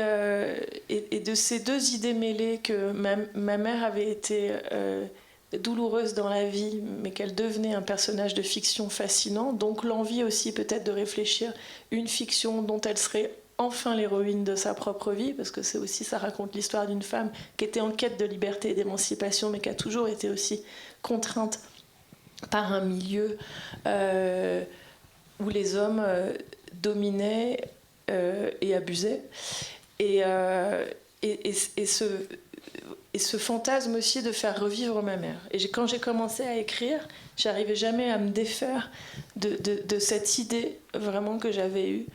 de ces deux idées mêlées, que ma mère avait été douloureuse dans la vie, mais qu'elle devenait un personnage de fiction fascinant, donc l'envie aussi peut-être de réfléchir une fiction dont elle serait enfin l'héroïne de sa propre vie, parce que c'est aussi, ça raconte l'histoire d'une femme qui était en quête de liberté et d'émancipation, mais qui a toujours été aussi contrainte par un milieu où les hommes dominaient et abusaient. Et ce fantasme aussi de faire revivre ma mère. Et quand j'ai commencé à écrire, j'arrivais jamais à me défaire de cette idée vraiment que j'avais eue,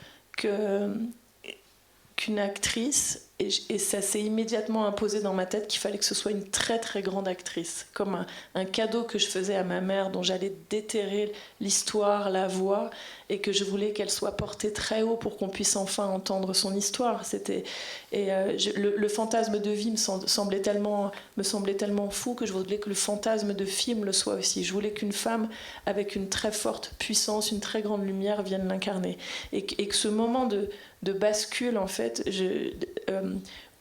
qu'une actrice, et ça s'est immédiatement imposé dans ma tête qu'il fallait que ce soit une très très grande actrice, comme un cadeau que je faisais à ma mère, dont j'allais déterrer l'histoire, la voix, et que je voulais qu'elle soit portée très haut pour qu'on puisse enfin entendre son histoire. Le fantasme de vie me semblait tellement fou que je voulais que le fantasme de film le soit aussi. Je voulais qu'une femme avec une très forte puissance, une très grande lumière vienne l'incarner, et que ce moment de bascule en fait,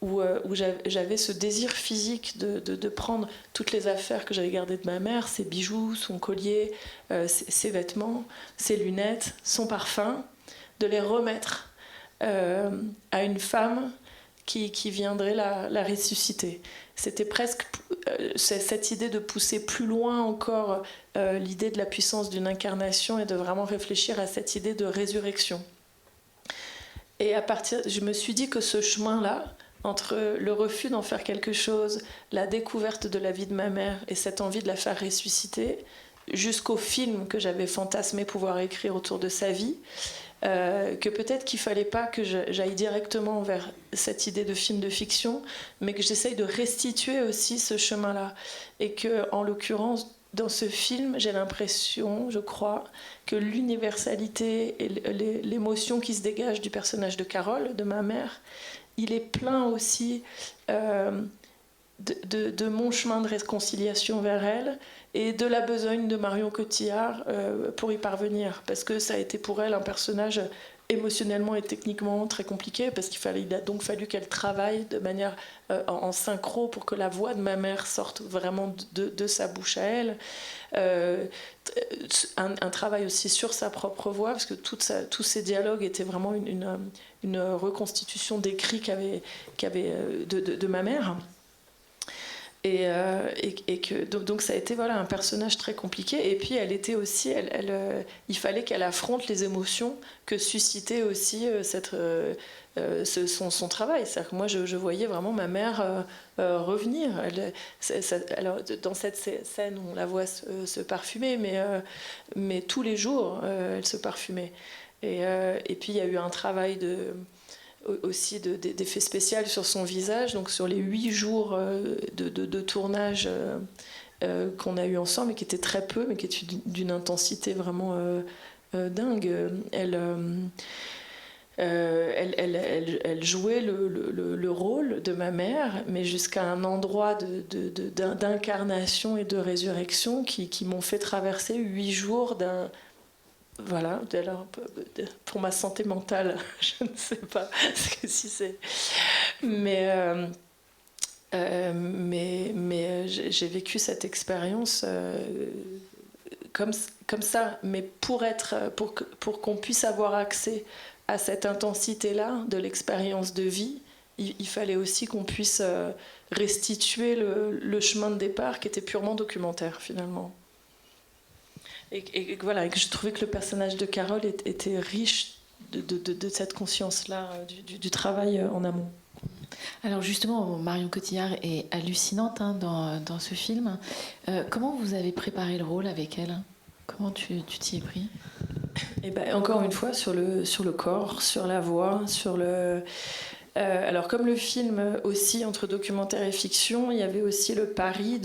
où j'avais ce désir physique de prendre toutes les affaires que j'avais gardées de ma mère, ses bijoux, son collier, ses vêtements, ses lunettes, son parfum, de les remettre à une femme qui viendrait la ressusciter. C'était presque cette idée de pousser plus loin encore l'idée de la puissance d'une incarnation et de vraiment réfléchir à cette idée de résurrection. Et je me suis dit que ce chemin-là, entre le refus d'en faire quelque chose, la découverte de la vie de ma mère et cette envie de la faire ressusciter, jusqu'au film que j'avais fantasmé pouvoir écrire autour de sa vie, que peut-être qu'il ne fallait pas que j'aille directement vers cette idée de film de fiction, mais que j'essaye de restituer aussi ce chemin-là. Et que, en l'occurrence, dans ce film, j'ai l'impression, je crois, que l'universalité et l'émotion qui se dégage du personnage de Carole, de ma mère, il est plein aussi de mon chemin de réconciliation vers elle et de la besogne de Marion Cotillard pour y parvenir. Parce que ça a été pour elle un personnage émotionnellement et techniquement très compliqué, parce il a donc fallu qu'elle travaille de manière en synchro pour que la voix de ma mère sorte vraiment de sa bouche à elle. Un travail aussi sur sa propre voix, parce que tous ces dialogues étaient vraiment une reconstitution d'écrit de ma mère. Donc ça a été un personnage très compliqué. Et puis elle était aussi, il fallait qu'elle affronte les émotions que suscitait aussi son travail. C'est-à-dire que moi je voyais vraiment ma mère revenir. Alors dans cette scène où on la voit se parfumer, mais tous les jours elle se parfumait. Et puis il y a eu un travail aussi d'effets spéciaux sur son visage, donc sur les 8 jours de tournage qu'on a eu ensemble, et qui étaient très peu, mais qui étaient d'une intensité vraiment dingue. Elle jouait le rôle de ma mère, mais jusqu'à un endroit d'incarnation et de résurrection qui m'ont fait traverser 8 jours Voilà, pour ma santé mentale, je ne sais pas si c'est. Mais j'ai vécu cette expérience comme ça. Mais pour qu'on puisse avoir accès à cette intensité-là de l'expérience de vie, il fallait aussi qu'on puisse restituer le chemin de départ qui était purement documentaire, finalement. Et voilà, et que je trouvais que le personnage de Carole était riche de cette conscience-là, du travail en amont.
Alors justement, Marion Cotillard est hallucinante dans ce film. Comment vous avez préparé le rôle avec elle ? Comment tu t'y es pris ?
Et ben, encore une fois, sur le corps, sur la voix, sur le... alors comme le film aussi entre documentaire et fiction, il y avait aussi le pari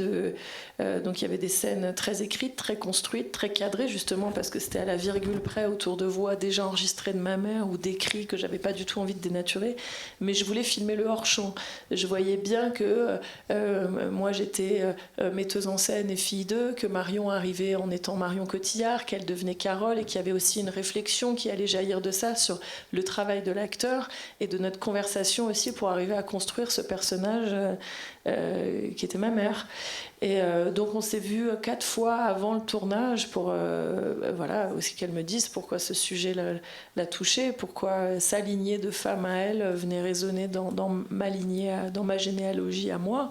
donc il y avait des scènes très écrites, très construites, très cadrées, justement parce que c'était à la virgule près, autour de voix déjà enregistrées de ma mère ou d'écrits que j'avais pas du tout envie de dénaturer, mais je voulais filmer le hors-champ. Je voyais bien que moi j'étais metteuse en scène et fille d'eux, que Marion arrivait en étant Marion Cotillard, qu'elle devenait Carole, et qu'il y avait aussi une réflexion qui allait jaillir de ça sur le travail de l'acteur et de notre conversation aussi pour arriver à construire ce personnage qui était ma mère. Et donc on s'est vu 4 fois avant le tournage pour voilà, aussi qu'elle me dise pourquoi ce sujet l'a touchée, pourquoi sa lignée de femme à elle venait résonner dans ma lignée, dans ma généalogie à moi.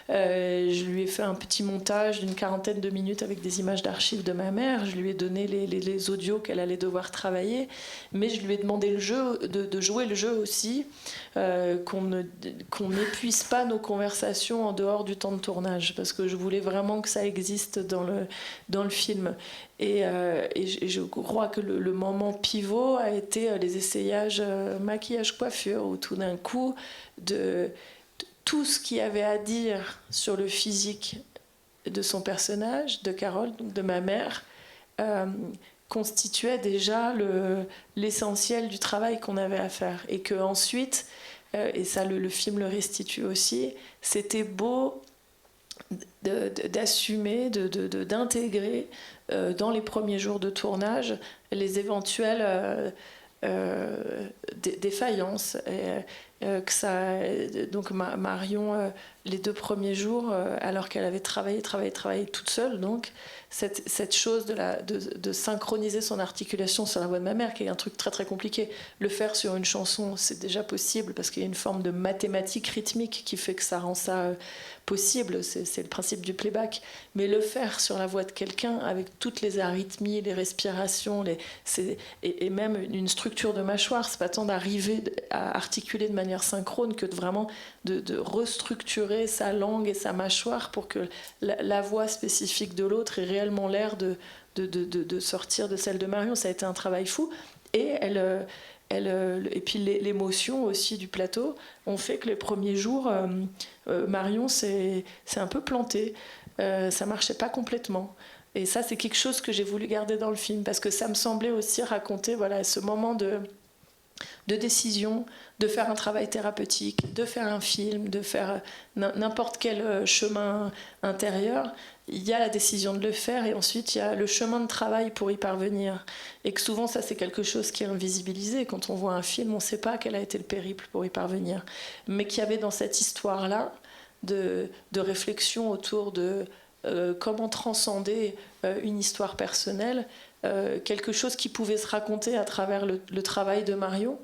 Je lui ai fait un petit montage d'une 40aine de minutes avec des images d'archives de ma mère. Je lui ai donné les audios qu'elle allait devoir travailler, mais je lui ai demandé de jouer le jeu aussi, qu'on n'épuise pas nos conversations en dehors du temps de tournage, parce que je voulais vraiment que ça existe dans le film. Et je crois que le moment pivot a été les essayages maquillage-coiffure, où tout d'un coup, tout ce qu'il y avait à dire sur le physique de son personnage, de Carole, donc de ma mère, constituait déjà l'essentiel du travail qu'on avait à faire. Et qu'ensuite, et ça le film le restitue aussi, c'était beau d'assumer, d'intégrer dans les premiers jours de tournage les éventuelles défaillances. Que ça, donc Marion, les 2 premiers jours, alors qu'elle avait travaillé toute seule, donc cette chose de synchroniser son articulation sur la voix de ma mère, qui est un truc très très compliqué. Le faire sur une chanson, c'est déjà possible parce qu'il y a une forme de mathématique rythmique qui fait que ça rend ça possible, c'est le principe du playback. Mais le faire sur la voix de quelqu'un, avec toutes les arythmies, les respirations, et même une structure de mâchoire, c'est pas tant d'arriver à articuler de manière synchrone que vraiment de restructurer sa langue et sa mâchoire pour que la voix spécifique de l'autre ait réellement l'air de sortir de celle de Marion. Ça a été un travail fou. Et et puis l'émotion aussi du plateau ont fait que les premiers jours, Marion s'est un peu plantée. Ça marchait pas complètement. Et ça, c'est quelque chose que j'ai voulu garder dans le film, parce que ça me semblait aussi raconter ce moment de décision, de faire un travail thérapeutique, de faire un film, de faire n'importe quel chemin intérieur. Il y a la décision de le faire, et ensuite il y a le chemin de travail pour y parvenir. Et que souvent ça, c'est quelque chose qui est invisibilisé. Quand on voit un film, on ne sait pas quel a été le périple pour y parvenir, mais qu'il y avait dans cette histoire-là de réflexion autour de comment transcender une histoire personnelle, quelque chose qui pouvait se raconter à travers le travail de Marion,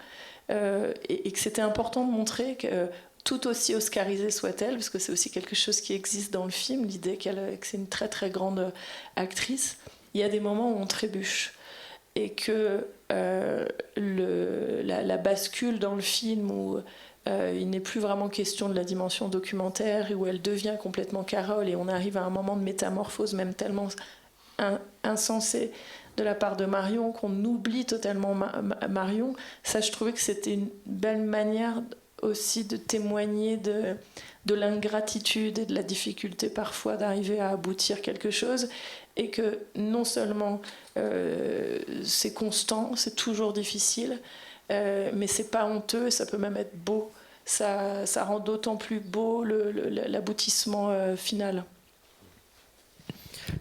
et que c'était important de montrer que, tout aussi oscarisée soit-elle, parce que c'est aussi quelque chose qui existe dans le film, l'idée que c'est une très très grande actrice, il y a des moments où on trébuche, et que la bascule dans le film où il n'est plus vraiment question de la dimension documentaire, où elle devient complètement Carole, et on arrive à un moment de métamorphose même tellement insensé de la part de Marion qu'on oublie totalement Marion. Ça, je trouvais que c'était une belle manière aussi de témoigner de l'ingratitude et de la difficulté parfois d'arriver à aboutir quelque chose, et que non seulement c'est constant, c'est toujours difficile, mais c'est pas honteux, et ça peut même être beau. Ça rend d'autant plus beau l'aboutissement final.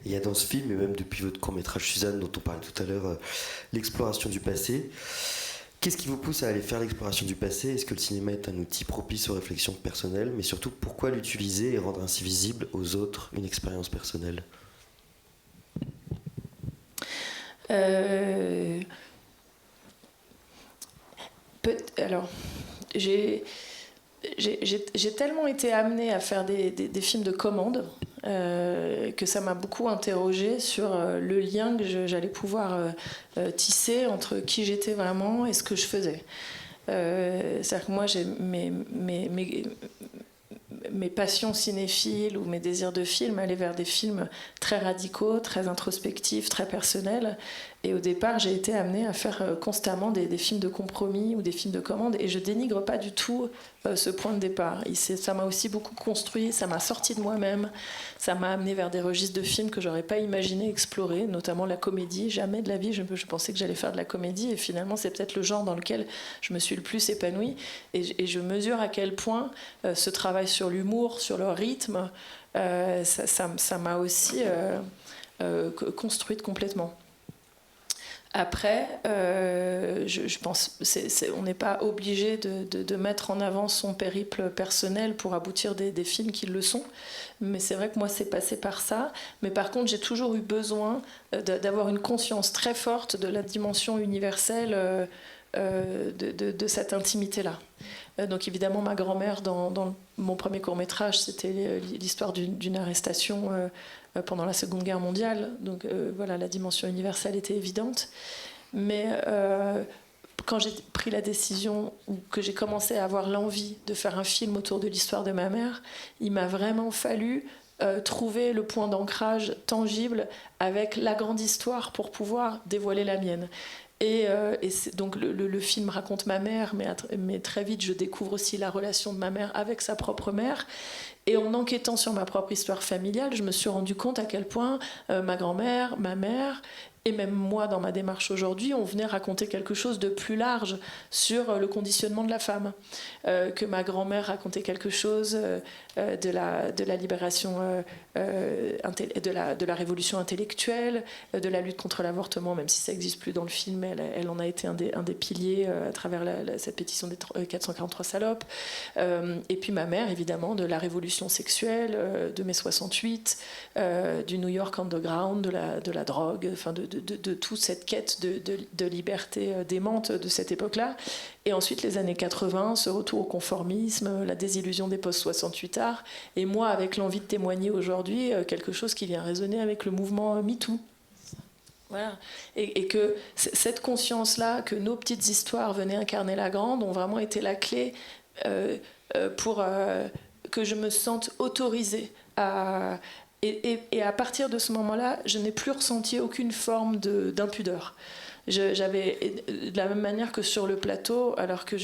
Il y a dans ce film, et même depuis votre court-métrage Suzanne, dont on parlait tout à l'heure, l'exploration du passé. Qu'est-ce qui vous pousse à aller faire l'exploration du passé ? Est-ce que le cinéma est un outil propice aux réflexions personnelles ? Mais surtout, pourquoi l'utiliser et rendre ainsi visible aux autres une expérience personnelle ?
Alors, j'ai tellement été amenée à faire des films de commande, que ça m'a beaucoup interrogée sur le lien que j'allais pouvoir tisser entre qui j'étais vraiment et ce que je faisais. C'est-à-dire que moi, j'ai mes passions cinéphiles ou mes désirs de film allaient vers des films très radicaux, très introspectifs, très personnels. Et au départ, j'ai été amenée à faire constamment des films de compromis ou des films de commande. Et je dénigre pas du tout ce point de départ. Ça m'a aussi beaucoup construit, ça m'a sorti de moi-même, ça m'a amené vers des registres de films que j'aurais pas imaginé explorer, notamment la comédie. Jamais de la vie, je pensais que j'allais faire de la comédie. Et finalement, c'est peut-être le genre dans lequel je me suis le plus épanouie. Et je mesure à quel point ce travail sur l'humour, sur le rythme, ça m'a aussi construite complètement. Après, je pense on n'est pas obligé de mettre en avant son périple personnel pour aboutir des films qui le sont. Mais c'est vrai que moi, c'est passé par ça. Mais par contre, j'ai toujours eu besoin d'avoir une conscience très forte de la dimension universelle de cette intimité-là. Donc évidemment, ma grand-mère, dans mon premier court-métrage, c'était l'histoire d'une arrestation pendant la Seconde Guerre mondiale. Donc voilà, la dimension universelle était évidente. Mais quand j'ai pris la décision, ou que j'ai commencé à avoir l'envie de faire un film autour de l'histoire de ma mère, il m'a vraiment fallu trouver le point d'ancrage tangible avec la grande histoire pour pouvoir dévoiler la mienne. Et donc le film raconte ma mère, mais très vite je découvre aussi la relation de ma mère avec sa propre mère. Et en enquêtant sur ma propre histoire familiale, je me suis rendu compte à quel point ma grand-mère, ma mère, et même moi dans ma démarche aujourd'hui, on venait raconter quelque chose de plus large sur le conditionnement de la femme. Que ma grand-mère racontait quelque chose de la libération, de la révolution intellectuelle, de la lutte contre l'avortement, même si ça n'existe plus dans le film, elle en a été un des piliers à travers cette pétition des 443 salopes. Et puis ma mère, évidemment, de la révolution sexuelle, de mai 68, du New York Underground, de la drogue, enfin de toute cette quête de liberté démente de cette époque-là. Et ensuite, les années 80, ce retour au conformisme, la désillusion des post-68 arts, et moi, avec l'envie de témoigner aujourd'hui, quelque chose qui vient résonner avec le mouvement MeToo. Voilà. Et que cette conscience-là, que nos petites histoires venaient incarner la grande, ont vraiment été la clé pour que je me sente autorisée à... Et à partir de ce moment-là, je n'ai plus ressenti aucune forme d'impudeur. J'avais, de la même manière que sur le plateau, alors que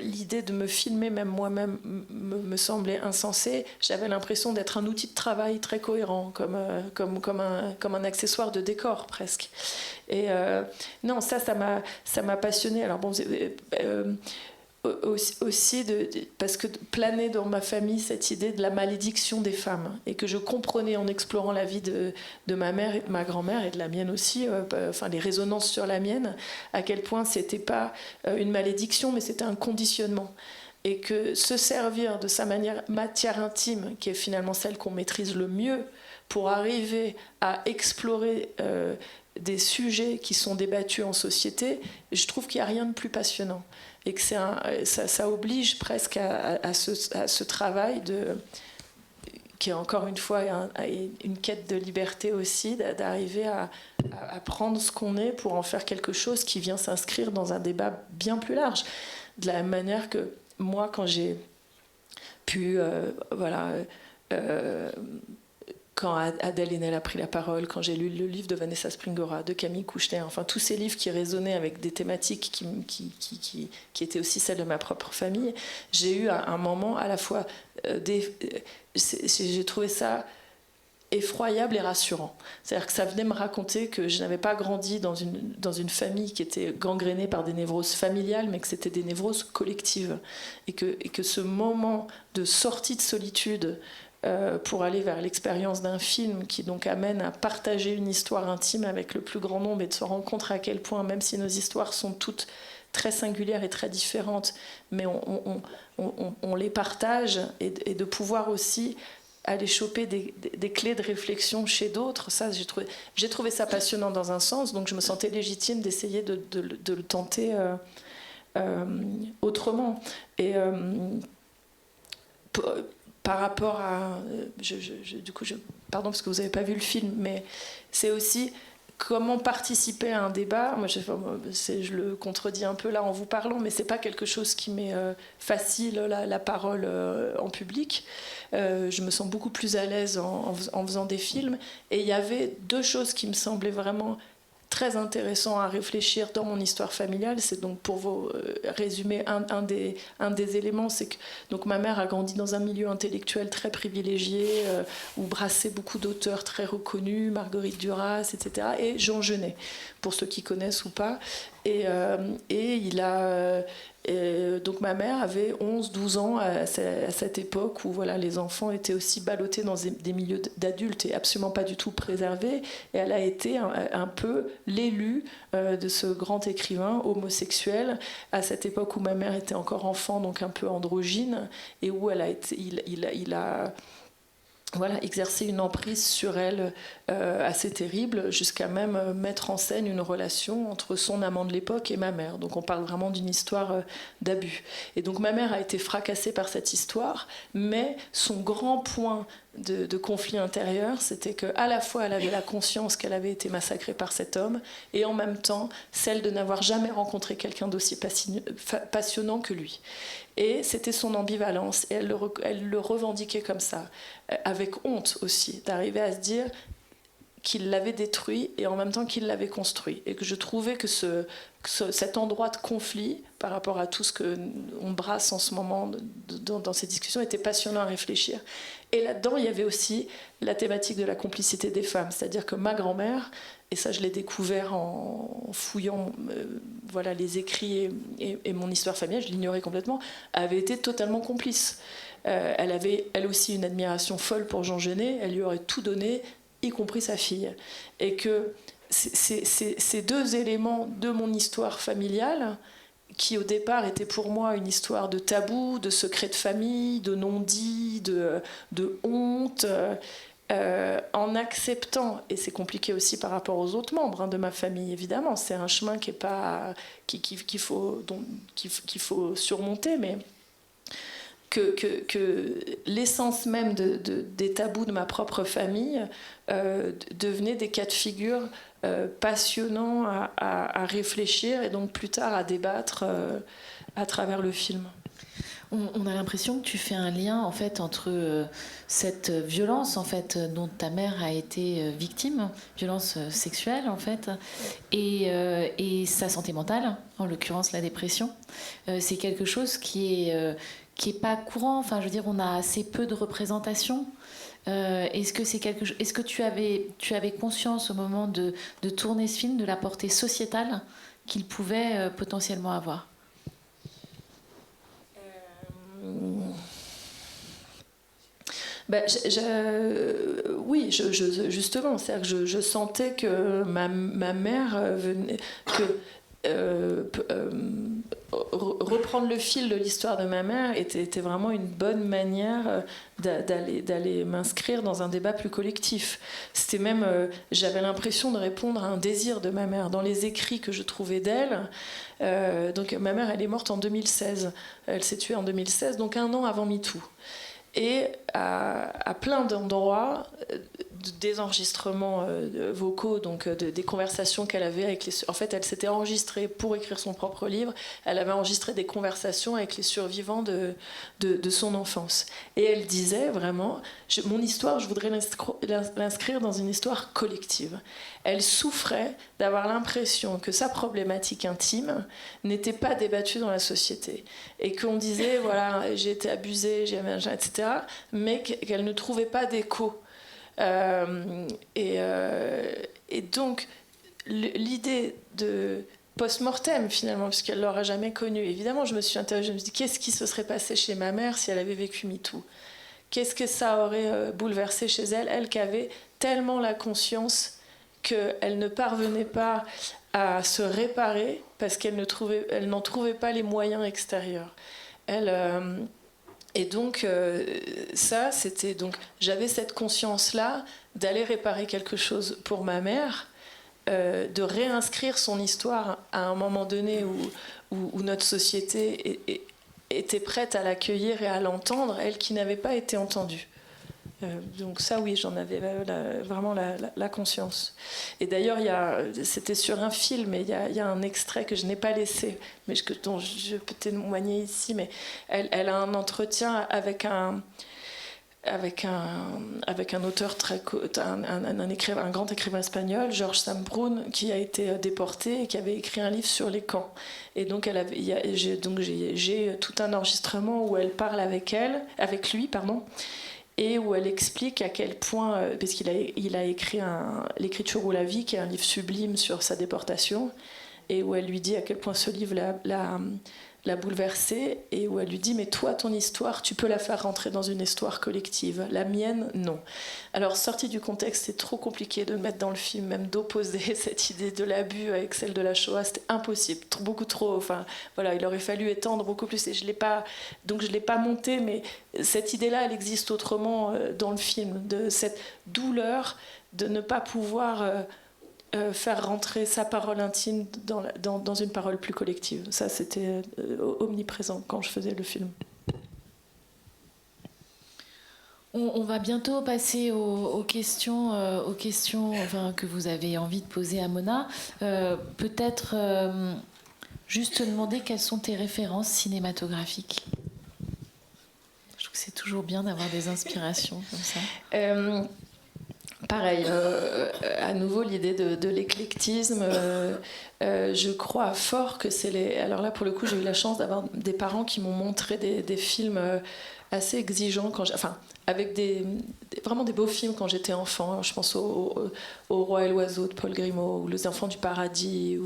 l'idée de me filmer, même moi-même, me semblait insensée, j'avais l'impression d'être un outil de travail très cohérent, comme un accessoire de décor presque. Et non, ça m'a passionnée. Alors bon, aussi parce que planait dans ma famille cette idée de la malédiction des femmes, et que je comprenais en explorant la vie de ma mère et de ma grand-mère, et de la mienne aussi, enfin les résonances sur la mienne, à quel point c'était pas une malédiction, mais c'était un conditionnement. Et que se servir de sa matière intime, qui est finalement celle qu'on maîtrise le mieux, pour arriver à explorer des sujets qui sont débattus en société, je trouve qu'il n'y a rien de plus passionnant. Et que ça oblige presque à ce travail qui est encore une fois une quête de liberté aussi, d'arriver à prendre ce qu'on est pour en faire quelque chose qui vient s'inscrire dans un débat bien plus large. De la même manière que moi, quand j'ai pu... quand Adèle Haenel a pris la parole, quand j'ai lu le livre de Vanessa Springora, de Camille Kouchner, enfin tous ces livres qui résonnaient avec des thématiques qui étaient aussi celles de ma propre famille, j'ai eu un moment à la fois... j'ai trouvé ça effroyable et rassurant. C'est-à-dire que ça venait me raconter que je n'avais pas grandi dans une famille qui était gangrénée par des névroses familiales, mais que c'était des névroses collectives. Et que ce moment de sortie de solitude... pour aller vers l'expérience d'un film qui donc amène à partager une histoire intime avec le plus grand nombre, et de se rendre compte à quel point, même si nos histoires sont toutes très singulières et très différentes, mais on les partage, et de pouvoir aussi aller choper des clés de réflexion chez d'autres, ça j'ai trouvé ça passionnant dans un sens, donc je me sentais légitime d'essayer de le tenter autrement. Et par rapport à... pardon, parce que vous n'avez pas vu le film, mais c'est aussi... Comment participer à un débat? Moi, je le contredis un peu là en vous parlant, mais c'est pas quelque chose qui m'est facile, la parole en public. Je me sens beaucoup plus à l'aise en faisant des films. Et il y avait deux choses qui me semblaient vraiment très intéressant à réfléchir dans mon histoire familiale. C'est donc, pour vous résumer, un des éléments, c'est que donc, ma mère a grandi dans un milieu intellectuel très privilégié, où brassaient beaucoup d'auteurs très reconnus, Marguerite Duras, etc., et Jean Genet, pour ceux qui connaissent ou pas. Et donc ma mère avait 11-12 ans à cette époque où voilà, les enfants étaient aussi ballottés dans des milieux d'adultes et absolument pas du tout préservés. Et elle a été un peu l'élu de ce grand écrivain homosexuel à cette époque où ma mère était encore enfant, donc un peu androgyne, et où il a voilà, exercer une emprise sur elle assez terrible, jusqu'à même mettre en scène une relation entre son amant de l'époque et ma mère. Donc on parle vraiment d'une histoire d'abus. Et donc ma mère a été fracassée par cette histoire, mais son grand point de conflit intérieur, c'était qu'à la fois elle avait la conscience qu'elle avait été massacrée par cet homme, et en même temps celle de n'avoir jamais rencontré quelqu'un d'aussi passionnant que lui. Et c'était son ambivalence, et elle le revendiquait comme ça, avec honte aussi, d'arriver à se dire qu'il l'avait détruit et en même temps qu'il l'avait construit. Et que je trouvais que cet endroit de conflit, par rapport à tout ce qu'on brasse en ce moment dans ces discussions, était passionnant à réfléchir. Et là-dedans, il y avait aussi la thématique de la complicité des femmes. C'est-à-dire que ma grand-mère, et ça je l'ai découvert en fouillant voilà, les écrits et mon histoire familiale, je l'ignorais complètement, avait été totalement complice. Elle avait elle aussi une admiration folle pour Jean Genet, elle lui aurait tout donné, y compris sa fille. Et que ces deux éléments de mon histoire familiale, qui au départ était pour moi une histoire de tabou, de secret de famille, de non-dit, de honte, en acceptant, et c'est compliqué aussi par rapport aux autres membres de ma famille, évidemment, c'est un chemin qu'il faut surmonter, mais que l'essence même des tabous de ma propre famille devenait des cas de figure passionnants à réfléchir et donc plus tard à débattre à travers le film.
On a l'impression que tu fais un lien en fait entre cette violence en fait dont ta mère a été victime, violence sexuelle en fait, et sa santé mentale, en l'occurrence la dépression. C'est quelque chose qui est pas courant. Enfin, je veux dire, on a assez peu de représentation. Est-ce que tu avais conscience au moment de tourner ce film de la portée sociétale qu'il pouvait potentiellement avoir?
Oui, justement, c'est-à-dire que je sentais que ma mère venait... reprendre le fil de l'histoire de ma mère était vraiment une bonne manière d'aller m'inscrire dans un débat plus collectif. C'était même, j'avais l'impression de répondre à un désir de ma mère dans les écrits que je trouvais d'elle. Donc ma mère, elle est morte en 2016. Elle s'est tuée en 2016, donc 1 an avant MeToo. Et à plein d'endroits, des enregistrements vocaux, donc des conversations qu'elle avait avec en fait, elle s'était enregistrée pour écrire son propre livre. Elle avait enregistré des conversations avec les survivants de son enfance. Et elle disait vraiment, mon histoire, je voudrais l'inscrire dans une histoire collective. Elle souffrait d'avoir l'impression que sa problématique intime n'était pas débattue dans la société. Et qu'on disait, voilà, j'ai été abusée, etc., mais qu'elle ne trouvait pas d'écho. Et donc, l'idée de post-mortem, finalement, puisqu'elle ne l'aura jamais connu, évidemment, je me suis interrogée, je me suis dit, qu'est-ce qui se serait passé chez ma mère si elle avait vécu MeToo? Qu'est-ce que ça aurait bouleversé chez elle, elle qui avait tellement la conscience qu'elle ne parvenait pas à se réparer parce qu'elle n'en trouvait pas les moyens extérieurs. Et donc, ça, c'était... Donc, j'avais cette conscience-là d'aller réparer quelque chose pour ma mère, de réinscrire son histoire à un moment donné où notre société était prête à l'accueillir et à l'entendre, elle qui n'avait pas été entendue. Donc ça, oui, j'en avais vraiment la conscience. Et d'ailleurs, c'était sur un film, et il y a un extrait que je n'ai pas laissé, mais dont je peux témoigner ici, mais elle a un entretien avec un auteur un grand écrivain espagnol, George Sam Brun, qui a été déporté et qui avait écrit un livre sur les camps. Et donc j'ai tout un enregistrement où elle parle avec lui, et où elle explique à quel point, parce qu'il a écrit L'écriture ou la vie, qui est un livre sublime sur sa déportation, et où elle lui dit à quel point ce livre l'a bouleversée, et où elle lui dit mais toi, ton histoire, tu peux la faire rentrer dans une histoire collective, la mienne, non. Alors, sortie du contexte, c'est trop compliqué de mettre dans le film, même d'opposer cette idée de l'abus avec celle de la Shoah, c'était impossible, beaucoup trop, enfin voilà, il aurait fallu étendre beaucoup plus, et je l'ai pas monté, mais cette idée-là, elle existe autrement dans le film, de cette douleur de ne pas pouvoir faire rentrer sa parole intime dans une parole plus collective. Ça, c'était omniprésent quand je faisais le film.
On va bientôt passer aux questions que vous avez envie de poser à Mona. Peut-être juste te demander quelles sont tes références cinématographiques. Je trouve que c'est toujours bien d'avoir des inspirations comme ça.
Pareil, à nouveau l'idée de l'éclectisme, je crois fort que c'est les... Alors là pour le coup j'ai eu la chance d'avoir des parents qui m'ont montré des films assez exigeants, avec vraiment des beaux films quand j'étais enfant. Je pense au Roi et l'Oiseau de Paul Grimaud, ou Les Enfants du Paradis,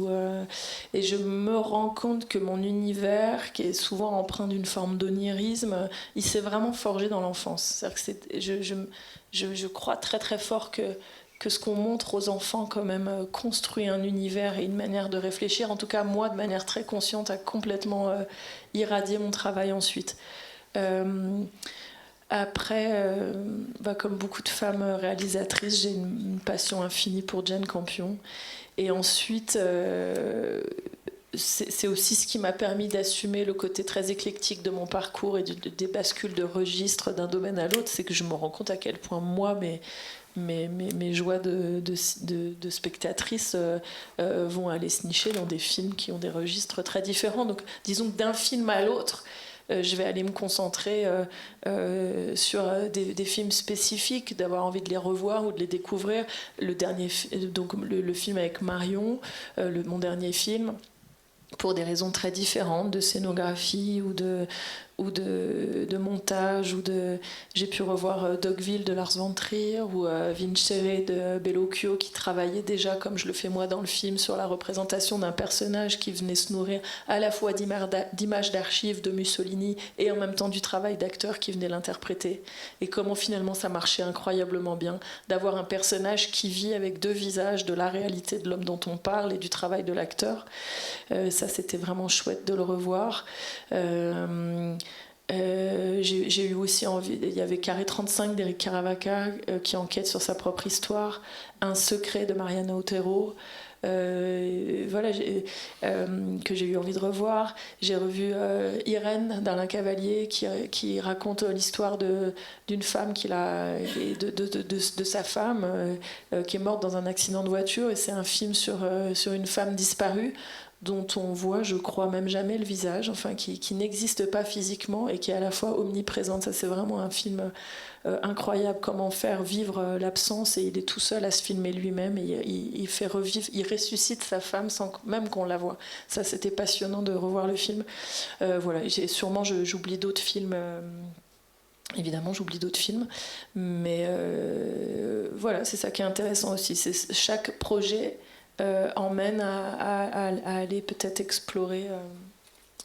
et je me rends compte que mon univers, qui est souvent empreint d'une forme d'onirisme, il s'est vraiment forgé dans l'enfance. C'est-à-dire que je crois très très fort que ce qu'on montre aux enfants quand même construit un univers et une manière de réfléchir. En tout cas, moi, de manière très consciente, a complètement irradié mon travail ensuite. Après, comme beaucoup de femmes réalisatrices, j'ai une passion infinie pour Jane Campion. Et ensuite, c'est aussi ce qui m'a permis d'assumer le côté très éclectique de mon parcours et des bascules de registres d'un domaine à l'autre. C'est que je me rends compte à quel point moi, mes joies de spectatrice vont aller se nicher dans des films qui ont des registres très différents. Donc, disons que d'un film à l'autre, je vais aller me concentrer sur des films spécifiques, d'avoir envie de les revoir ou de les découvrir. Le film avec Marion, mon dernier film, pour des raisons très différentes, de scénographie ou de montage, j'ai pu revoir Dogville de Lars von Trier ou Vincere de Bellocchio, qui travaillait déjà, comme je le fais moi dans le film, sur la représentation d'un personnage qui venait se nourrir à la fois d'images d'archives de Mussolini et en même temps du travail d'acteur qui venait l'interpréter. Et comment finalement ça marchait incroyablement bien d'avoir un personnage qui vit avec deux visages de la réalité de l'homme dont on parle et du travail de l'acteur. Ça, c'était vraiment chouette de le revoir. J'ai eu aussi envie, il y avait Carré 35 d'Éric Caravaca qui enquête sur sa propre histoire, Un secret de Mariana Otero, que j'ai eu envie de revoir. J'ai revu Irène d'Alain Cavalier qui raconte l'histoire d'une femme de sa femme qui est morte dans un accident de voiture, et c'est un film sur une femme disparue dont on voit, je crois, même jamais le visage, qui n'existe pas physiquement et qui est à la fois omniprésente. Ça, c'est vraiment un film incroyable, comment faire vivre l'absence, et il est tout seul à se filmer lui-même, et il fait revivre, il ressuscite sa femme sans même qu'on la voit. Ça, c'était passionnant de revoir le film. Sûrement, j'oublie d'autres films. Évidemment, j'oublie d'autres films, mais c'est ça qui est intéressant aussi. C'est chaque projet emmène à aller peut-être explorer,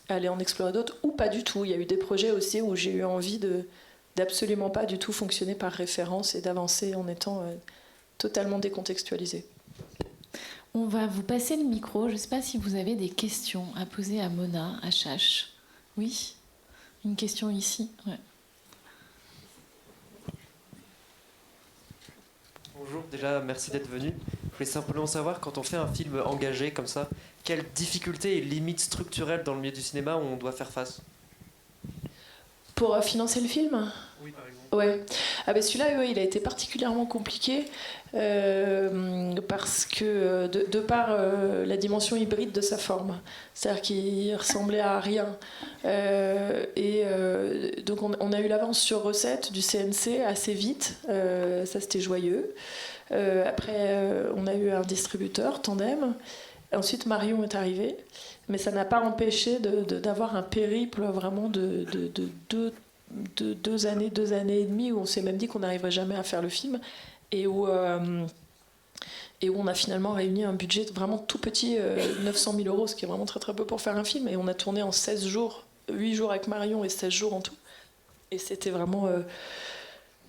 aller en explorer d'autres, ou pas du tout. Il y a eu des projets aussi où j'ai eu envie d'absolument pas du tout fonctionner par référence et d'avancer en étant totalement décontextualisé.
On va vous passer le micro. Je ne sais pas si vous avez des questions à poser à Mona, à Chache. Oui ? Une question ici ? Ouais.
Bonjour, déjà merci d'être venu. Je voulais simplement savoir, quand on fait un film engagé comme ça, quelles difficultés et limites structurelles dans le milieu du cinéma on doit faire face ?
Pour financer le film ?
Oui, par exemple.
Ouais. Ah ben celui-là, il a été particulièrement compliqué parce que de par la dimension hybride de sa forme, c'est-à-dire qu'il ressemblait à rien. Donc on a eu l'avance sur recette du CNC assez vite. Ça c'était joyeux. Après, on a eu un distributeur, Tandem. Ensuite, Marion est arrivée. Mais ça n'a pas empêché d'avoir un périple vraiment de 2 années, 2 années et demie, où on s'est même dit qu'on n'arriverait jamais à faire le film, et où on a finalement réuni un budget vraiment tout petit, 900 000 €, ce qui est vraiment très très peu pour faire un film, et on a tourné en 16 jours, 8 jours avec Marion et 16 jours en tout. Et c'était vraiment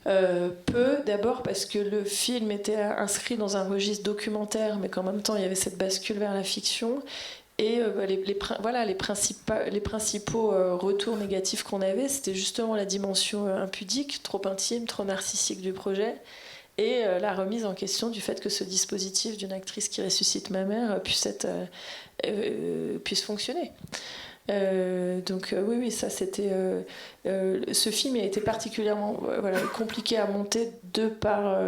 peu, d'abord parce que le film était inscrit dans un registre documentaire, mais qu'en même temps il y avait cette bascule vers la fiction. Et les principaux retours négatifs qu'on avait, c'était justement la dimension impudique, trop intime, trop narcissique du projet, et la remise en question du fait que ce dispositif d'une actrice qui ressuscite ma mère puisse fonctionner. Oui, ça c'était. Ce film a été particulièrement compliqué à monter de par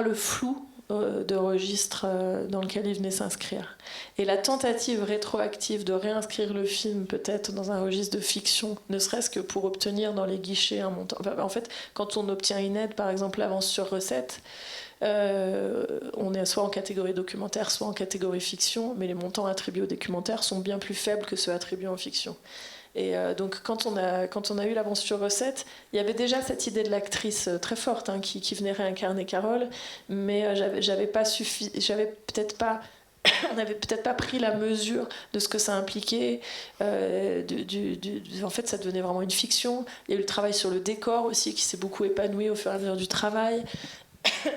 le flou de registre dans lequel il venait s'inscrire. Et la tentative rétroactive de réinscrire le film peut-être dans un registre de fiction, ne serait-ce que pour obtenir dans les guichets un montant. En fait, quand on obtient une aide, par exemple l'avance sur recette, on est soit en catégorie documentaire, soit en catégorie fiction, mais les montants attribués au documentaire sont bien plus faibles que ceux attribués en fiction. Et donc quand on a eu l'avance sur recette, il y avait déjà cette idée de l'actrice très forte qui venait réincarner Carole, mais on n'avait peut-être pas pris la mesure de ce que ça impliquait. En fait, ça devenait vraiment une fiction. Il y a eu le travail sur le décor aussi, qui s'est beaucoup épanoui au fur et à mesure du travail.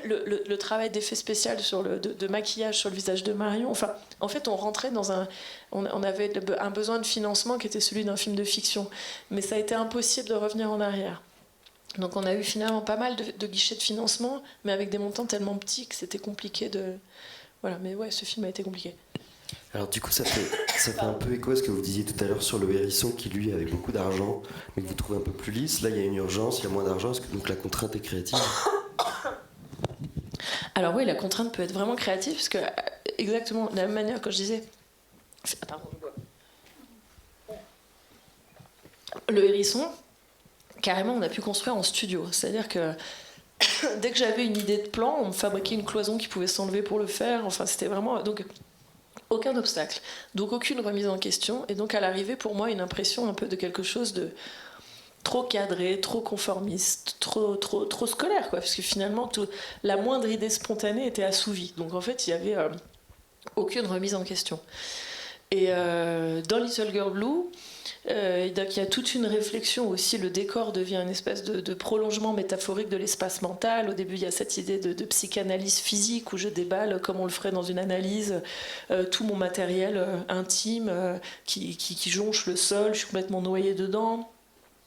Le travail d'effet spécial de maquillage sur le visage de Marion. Enfin, en fait, on rentrait on avait un besoin de financement qui était celui d'un film de fiction. Mais ça a été impossible de revenir en arrière. Donc on a eu finalement pas mal de guichets de financement, mais avec des montants tellement petits que c'était compliqué de... Voilà, mais ouais, ce film a été compliqué.
Alors du coup, ça fait un peu écho à ce que vous disiez tout à l'heure sur le hérisson qui, lui, avait beaucoup d'argent, mais que vous trouvez un peu plus lisse. Là, il y a une urgence, il y a moins d'argent, donc la contrainte est créative.
Alors oui, la contrainte peut être vraiment créative, parce que exactement de la même manière que je disais... Pardon, je bois. Le hérisson, carrément, on a pu construire en studio. C'est-à-dire que dès que j'avais une idée de plan, on me fabriquait une cloison qui pouvait s'enlever pour le faire. Enfin, c'était vraiment... Donc, aucun obstacle. Donc, aucune remise en question. Et donc, à l'arrivée, pour moi, une impression un peu de quelque chose de trop cadré, trop conformiste, trop scolaire, quoi. Parce que finalement, la moindre idée spontanée était assouvie. Donc, en fait, il n'y avait aucune remise en question. Et dans Little Girl Blue, il y a toute une réflexion aussi. Le décor devient une espèce de prolongement métaphorique de l'espace mental. Au début, il y a cette idée de psychanalyse physique où je déballe, comme on le ferait dans une analyse, tout mon matériel intime qui jonche le sol. Je suis complètement noyée dedans.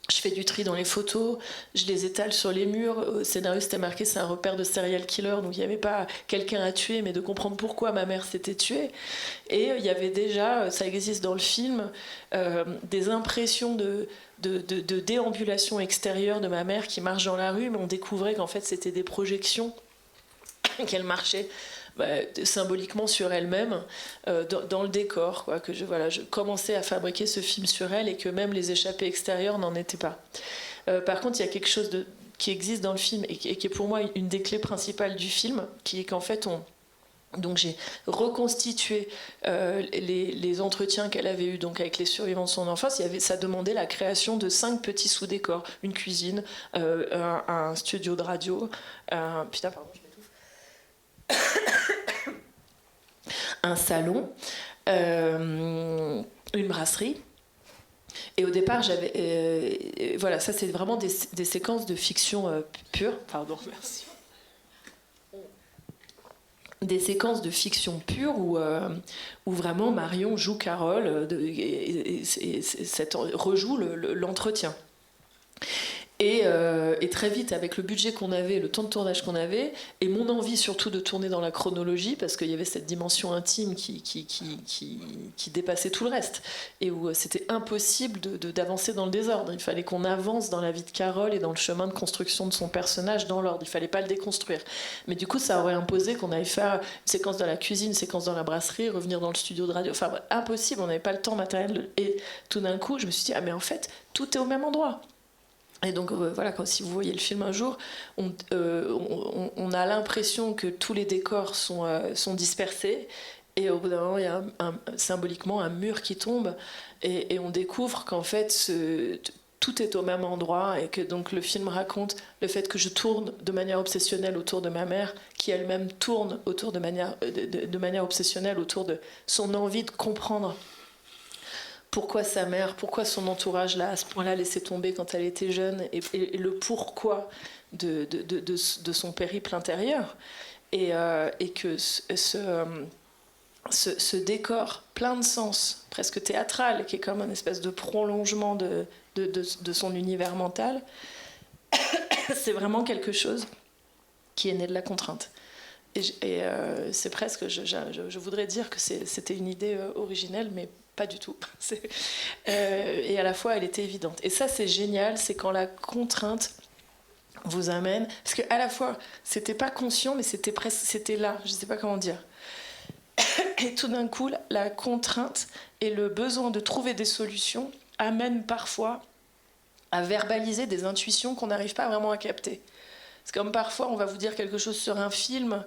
Je fais du tri dans les photos, je les étale sur les murs. Au scénario, c'était marqué, c'est un repère de serial killer, donc il n'y avait pas quelqu'un à tuer, mais de comprendre pourquoi ma mère s'était tuée. Et il y avait déjà, ça existe dans le film, des impressions de déambulation extérieure de ma mère qui marche dans la rue, mais on découvrait qu'en fait c'était des projections, qu'elle marchait symboliquement sur elle-même dans le décor, quoi, que je commençais à fabriquer ce film sur elle et que même les échappées extérieures n'en étaient pas. Par contre, il y a quelque chose qui existe dans le film et qui est pour moi une des clés principales du film, qui est qu'en fait donc j'ai reconstitué les entretiens qu'elle avait eus donc avec les survivants de son enfance. Ça demandait la création de 5 petits sous-décors, une cuisine, un studio de radio, un salon, une brasserie. Et au départ, j'avais... voilà, ça c'est vraiment des séquences de fiction pure. Pardon, merci. Des séquences de fiction pure où vraiment Marion joue Carole et rejoue l'entretien. Et très vite, avec le budget qu'on avait, le temps de tournage qu'on avait, et mon envie surtout de tourner dans la chronologie, parce qu'il y avait cette dimension intime qui dépassait tout le reste, et où c'était impossible d'avancer dans le désordre. Il fallait qu'on avance dans la vie de Carole et dans le chemin de construction de son personnage dans l'ordre. Il fallait pas le déconstruire. Mais du coup, ça aurait imposé qu'on aille faire une séquence dans la cuisine, une séquence dans la brasserie, revenir dans le studio de radio. Enfin, impossible, on n'avait pas le temps matériel. Et tout d'un coup, je me suis dit, ah mais en fait, tout est au même endroit. Et donc voilà, si vous voyez le film un jour, on a l'impression que tous les décors sont dispersés, et au bout d'un moment, il y a symboliquement un mur qui tombe, et on découvre qu'en fait tout est au même endroit, et que donc le film raconte le fait que je tourne de manière obsessionnelle autour de ma mère, qui elle-même tourne de manière obsessionnelle autour de son envie de comprendre pourquoi sa mère, pourquoi son entourage l'a à ce point-là laissé tomber quand elle était jeune, et le pourquoi de son périple intérieur. Et que ce décor plein de sens, presque théâtral, qui est comme une espèce de prolongement de son univers mental, c'est vraiment quelque chose qui est né de la contrainte. Et c'est presque, je voudrais dire que c'était une idée originelle, mais pas du tout. Et à la fois, elle était évidente. Et ça, c'est génial, c'est quand la contrainte vous amène... Parce qu'à la fois, c'était pas conscient, mais c'était là, je sais pas comment dire. Et tout d'un coup, la contrainte et le besoin de trouver des solutions amènent parfois à verbaliser des intuitions qu'on n'arrive pas vraiment à capter. C'est comme parfois, on va vous dire quelque chose sur un film...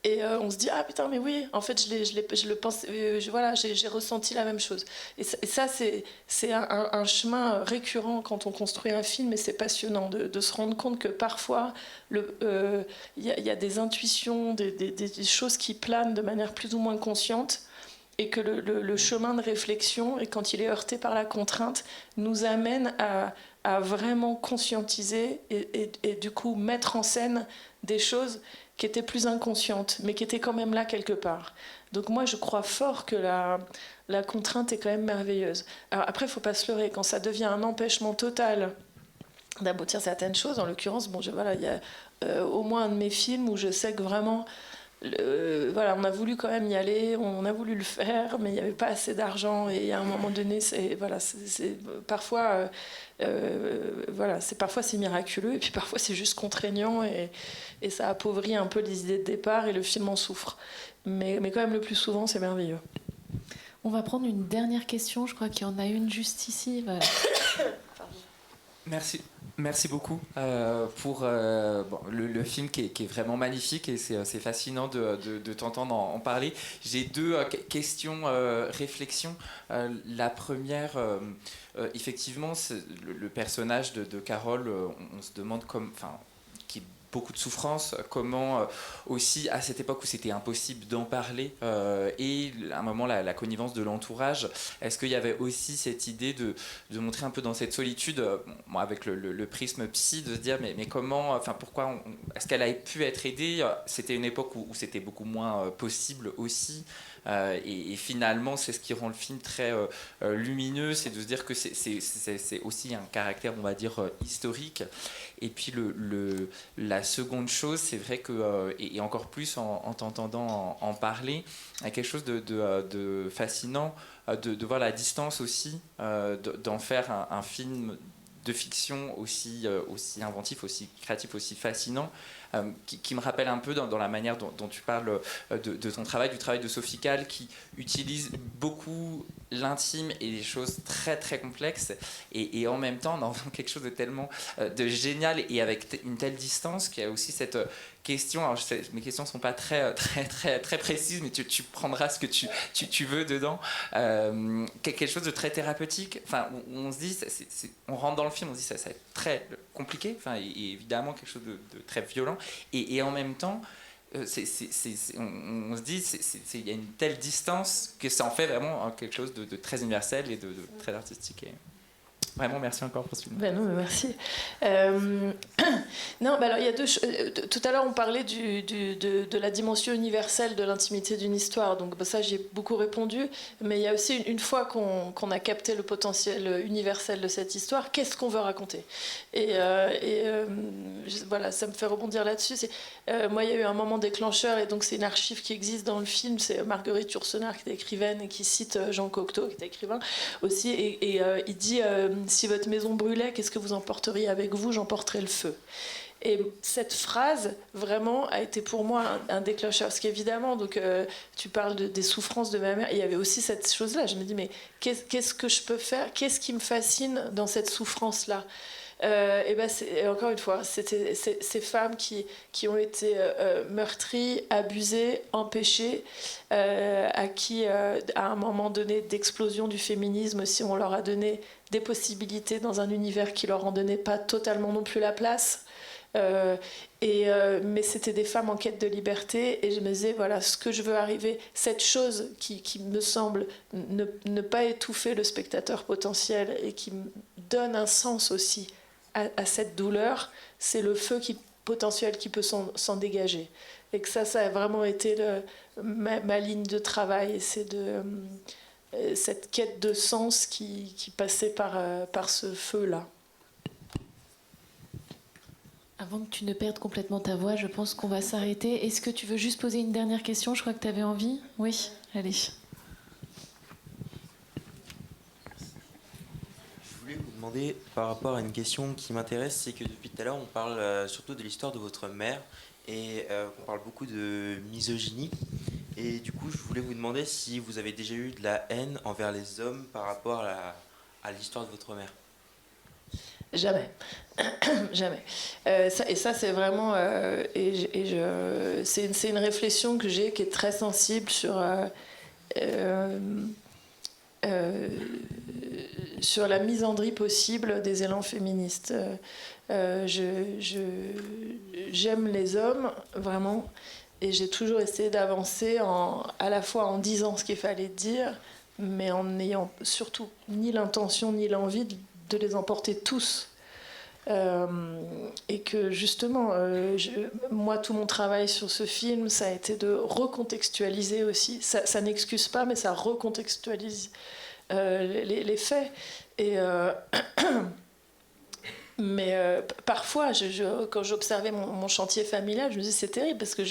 Et on se dit, ah putain, mais oui, en fait, je le pense, voilà, j'ai ressenti la même chose. Et ça c'est un chemin récurrent quand on construit un film, et c'est passionnant de se rendre compte que parfois, il y a des intuitions, des choses qui planent de manière plus ou moins consciente, et que le chemin de réflexion, et quand il est heurté par la contrainte, nous amène à vraiment conscientiser et du coup mettre en scène des choses qui étaient plus inconscientes, mais qui étaient quand même là quelque part. Donc moi, je crois fort que la contrainte est quand même merveilleuse. Alors après, il ne faut pas se leurrer. Quand ça devient un empêchement total d'aboutir certaines choses, en l'occurrence, voilà, il y a au moins un de mes films où je sais que vraiment... voilà, on a voulu quand même y aller, on a voulu le faire, mais il n'y avait pas assez d'argent, et à un moment donné, parfois, c'est miraculeux, et puis parfois c'est juste contraignant, et ça appauvrit un peu les idées de départ, et le film en souffre. Mais quand même, le plus souvent, c'est merveilleux.
On va prendre une dernière question, je crois qu'il y en a une juste ici. Voilà.
Merci beaucoup pour le film qui est vraiment magnifique, et c'est fascinant de t'entendre en parler. J'ai deux questions, réflexions. La première, effectivement, le personnage de Carole, on se demande qui beaucoup de souffrance, comment aussi à cette époque où c'était impossible d'en parler, et à un moment la connivence de l'entourage, est-ce qu'il y avait aussi cette idée de montrer un peu dans cette solitude, avec le prisme psy, de se dire mais comment, pourquoi est-ce qu'elle a pu être aidée? C'était une époque où c'était beaucoup moins possible aussi, et finalement c'est ce qui rend le film très lumineux, c'est de se dire que c'est aussi un caractère, on va dire, historique. Et puis la seconde chose, c'est vrai que, et encore plus en t'entendant en parler, il y a quelque chose de fascinant, de voir la distance aussi, d'en faire un film de fiction aussi inventif, aussi créatif, aussi fascinant, qui me rappelle un peu dans la manière dont tu parles de ton travail, du travail de Sophie Calle, qui utilise beaucoup l'intime et les choses très très complexes, et en même temps dans quelque chose de tellement de génial, et avec une telle distance, qu'il y a aussi cette question. Alors mes questions sont pas très précises, mais tu prendras ce que tu veux dedans. Quelque chose de très thérapeutique, où on se dit, on rentre dans le film, on se dit ça va être très compliqué, et évidemment quelque chose de très violent, et en même temps on se dit il y a une telle distance que ça en fait vraiment quelque chose de très universel et de très artistique. Vraiment, merci encore pour ce film.
Ben non, mais merci. Non, ben alors il y a deux choses. Tout à l'heure, on parlait de la dimension universelle de l'intimité d'une histoire. Donc ben, ça, j'ai beaucoup répondu. Mais il y a aussi une fois qu'on a capté le potentiel universel de cette histoire, qu'est-ce qu'on veut raconter ? Voilà, ça me fait rebondir là-dessus. Moi, il y a eu un moment déclencheur, et donc c'est une archive qui existe dans le film. C'est Marguerite Yourcenar qui est écrivaine et qui cite Jean Cocteau, qui est écrivain aussi, et il dit si votre maison brûlait, qu'est-ce que vous emporteriez avec vous ? J'emporterais le feu. Et cette phrase, vraiment, a été pour moi un déclencheur. Parce qu'évidemment, donc, tu parles des souffrances de ma mère. Il y avait aussi cette chose-là. Je me dis, mais qu'est-ce que je peux faire ? Qu'est-ce qui me fascine dans cette souffrance-là ? Et encore une fois, c'était ces femmes qui ont été meurtries, abusées, empêchées, à qui, à un moment donné d'explosion du féminisme, si on leur a donné des possibilités dans un univers qui leur en donnait pas totalement non plus la place. Mais c'était des femmes en quête de liberté, et je me disais, voilà, ce que je veux arriver, cette chose qui me semble ne pas étouffer le spectateur potentiel et qui me donne un sens aussi à cette douleur, c'est le feu potentiel qui peut s'en dégager. Et que ça a vraiment été ma ligne de travail, et c'est cette quête de sens qui passait par ce feu-là.
Avant que tu ne perdes complètement ta voix, je pense qu'on va s'arrêter. Est-ce que tu veux juste poser une dernière question ? Je crois que tu avais envie. Oui, allez.
Je voulais vous demander, par rapport à une question qui m'intéresse, c'est que depuis tout à l'heure, on parle surtout de l'histoire de votre mère, et on parle beaucoup de misogynie. Et du coup, je voulais vous demander si vous avez déjà eu de la haine envers les hommes par rapport à l'histoire de votre mère.
Jamais. Jamais. Ça, c'est vraiment... c'est une réflexion que j'ai qui est très sensible sur la misandrie possible des élans féministes. J'aime les hommes, vraiment, et j'ai toujours essayé d'avancer à la fois en disant ce qu'il fallait dire, mais en n'ayant surtout ni l'intention ni l'envie de les emporter tous. Et que justement, moi, tout mon travail sur ce film, ça a été de recontextualiser aussi. Ça n'excuse pas, mais ça recontextualise les faits. Mais parfois, quand j'observais mon chantier familial, je me disais c'est terrible parce que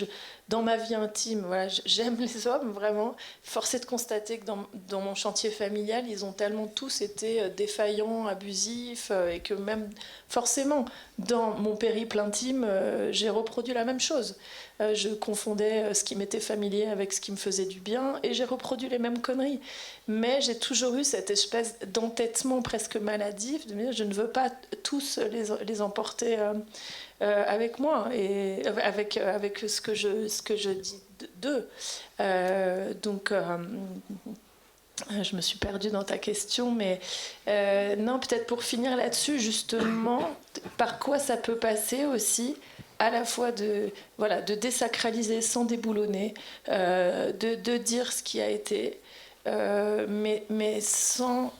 dans ma vie intime, voilà, j'aime les hommes vraiment. Force est de constater que dans mon chantier familial, ils ont tellement tous été défaillants, abusifs, et que même forcément, dans mon périple intime, j'ai reproduit la même chose. Je confondais ce qui m'était familier avec ce qui me faisait du bien, et j'ai reproduit les mêmes conneries. Mais j'ai toujours eu cette espèce d'entêtement presque maladif de me dire je ne veux pas tous les emporter avec moi et avec ce que je dis d'eux. Donc je me suis perdue dans ta question, mais non, peut-être pour finir là-dessus, justement, par quoi ça peut passer aussi, à la fois de désacraliser sans déboulonner, de dire ce qui a été, mais sans...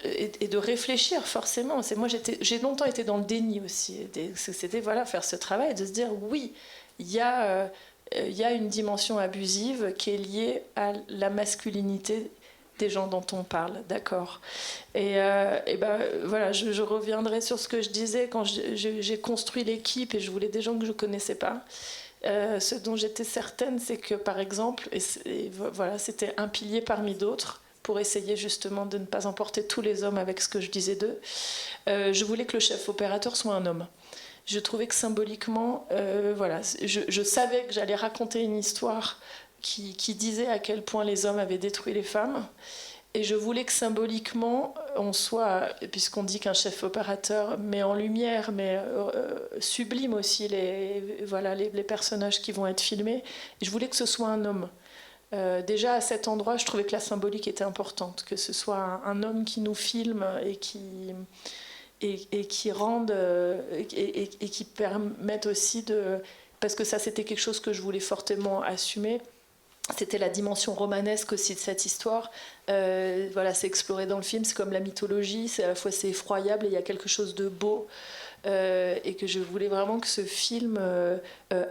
Et de réfléchir forcément. J'ai longtemps été dans le déni aussi. C'était faire ce travail, de se dire oui, il y a une dimension abusive qui est liée à la masculinité des gens dont on parle, d'accord. Je reviendrai sur ce que je disais quand j'ai construit l'équipe et je voulais des gens que je connaissais pas. Ce dont j'étais certaine, c'est que par exemple, c'était un pilier parmi d'autres, pour essayer justement de ne pas emporter tous les hommes avec ce que je disais d'eux. Je voulais que le chef opérateur soit un homme. Je trouvais que symboliquement, je savais que j'allais raconter une histoire qui disait à quel point les hommes avaient détruit les femmes. Et je voulais que symboliquement, on soit, puisqu'on dit qu'un chef opérateur met en lumière, mais sublime aussi les personnages qui vont être filmés. Et je voulais que ce soit un homme. Déjà à cet endroit, je trouvais que la symbolique était importante, que ce soit un homme qui nous filme et qui rende et qui permette aussi de... Parce que ça, c'était quelque chose que je voulais fortement assumer, c'était la dimension romanesque aussi de cette histoire. Voilà, c'est exploré dans le film, c'est comme la mythologie, c'est à la fois c'est effroyable et il y a quelque chose de beau. Et que je voulais vraiment que ce film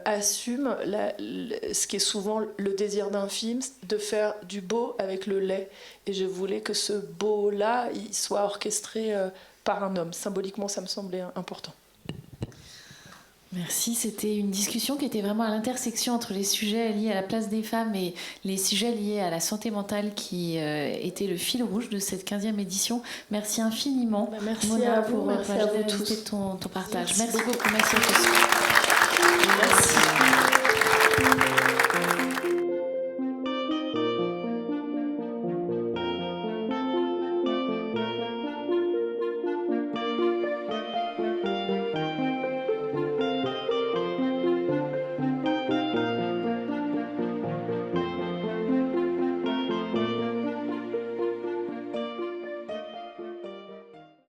assume ce qui est souvent le désir d'un film, de faire du beau avec le laid. Et je voulais que ce beau-là, il soit orchestré par un homme. Symboliquement, ça me semblait important.
Merci, c'était une discussion qui était vraiment à l'intersection entre les sujets liés à la place des femmes et les sujets liés à la santé mentale qui était le fil rouge de cette 15e édition. Merci infiniment,
merci
Mona,
à vous,
pour
merci à vous tous.
de ton partage.
Merci
beaucoup, merci à tous.
Merci.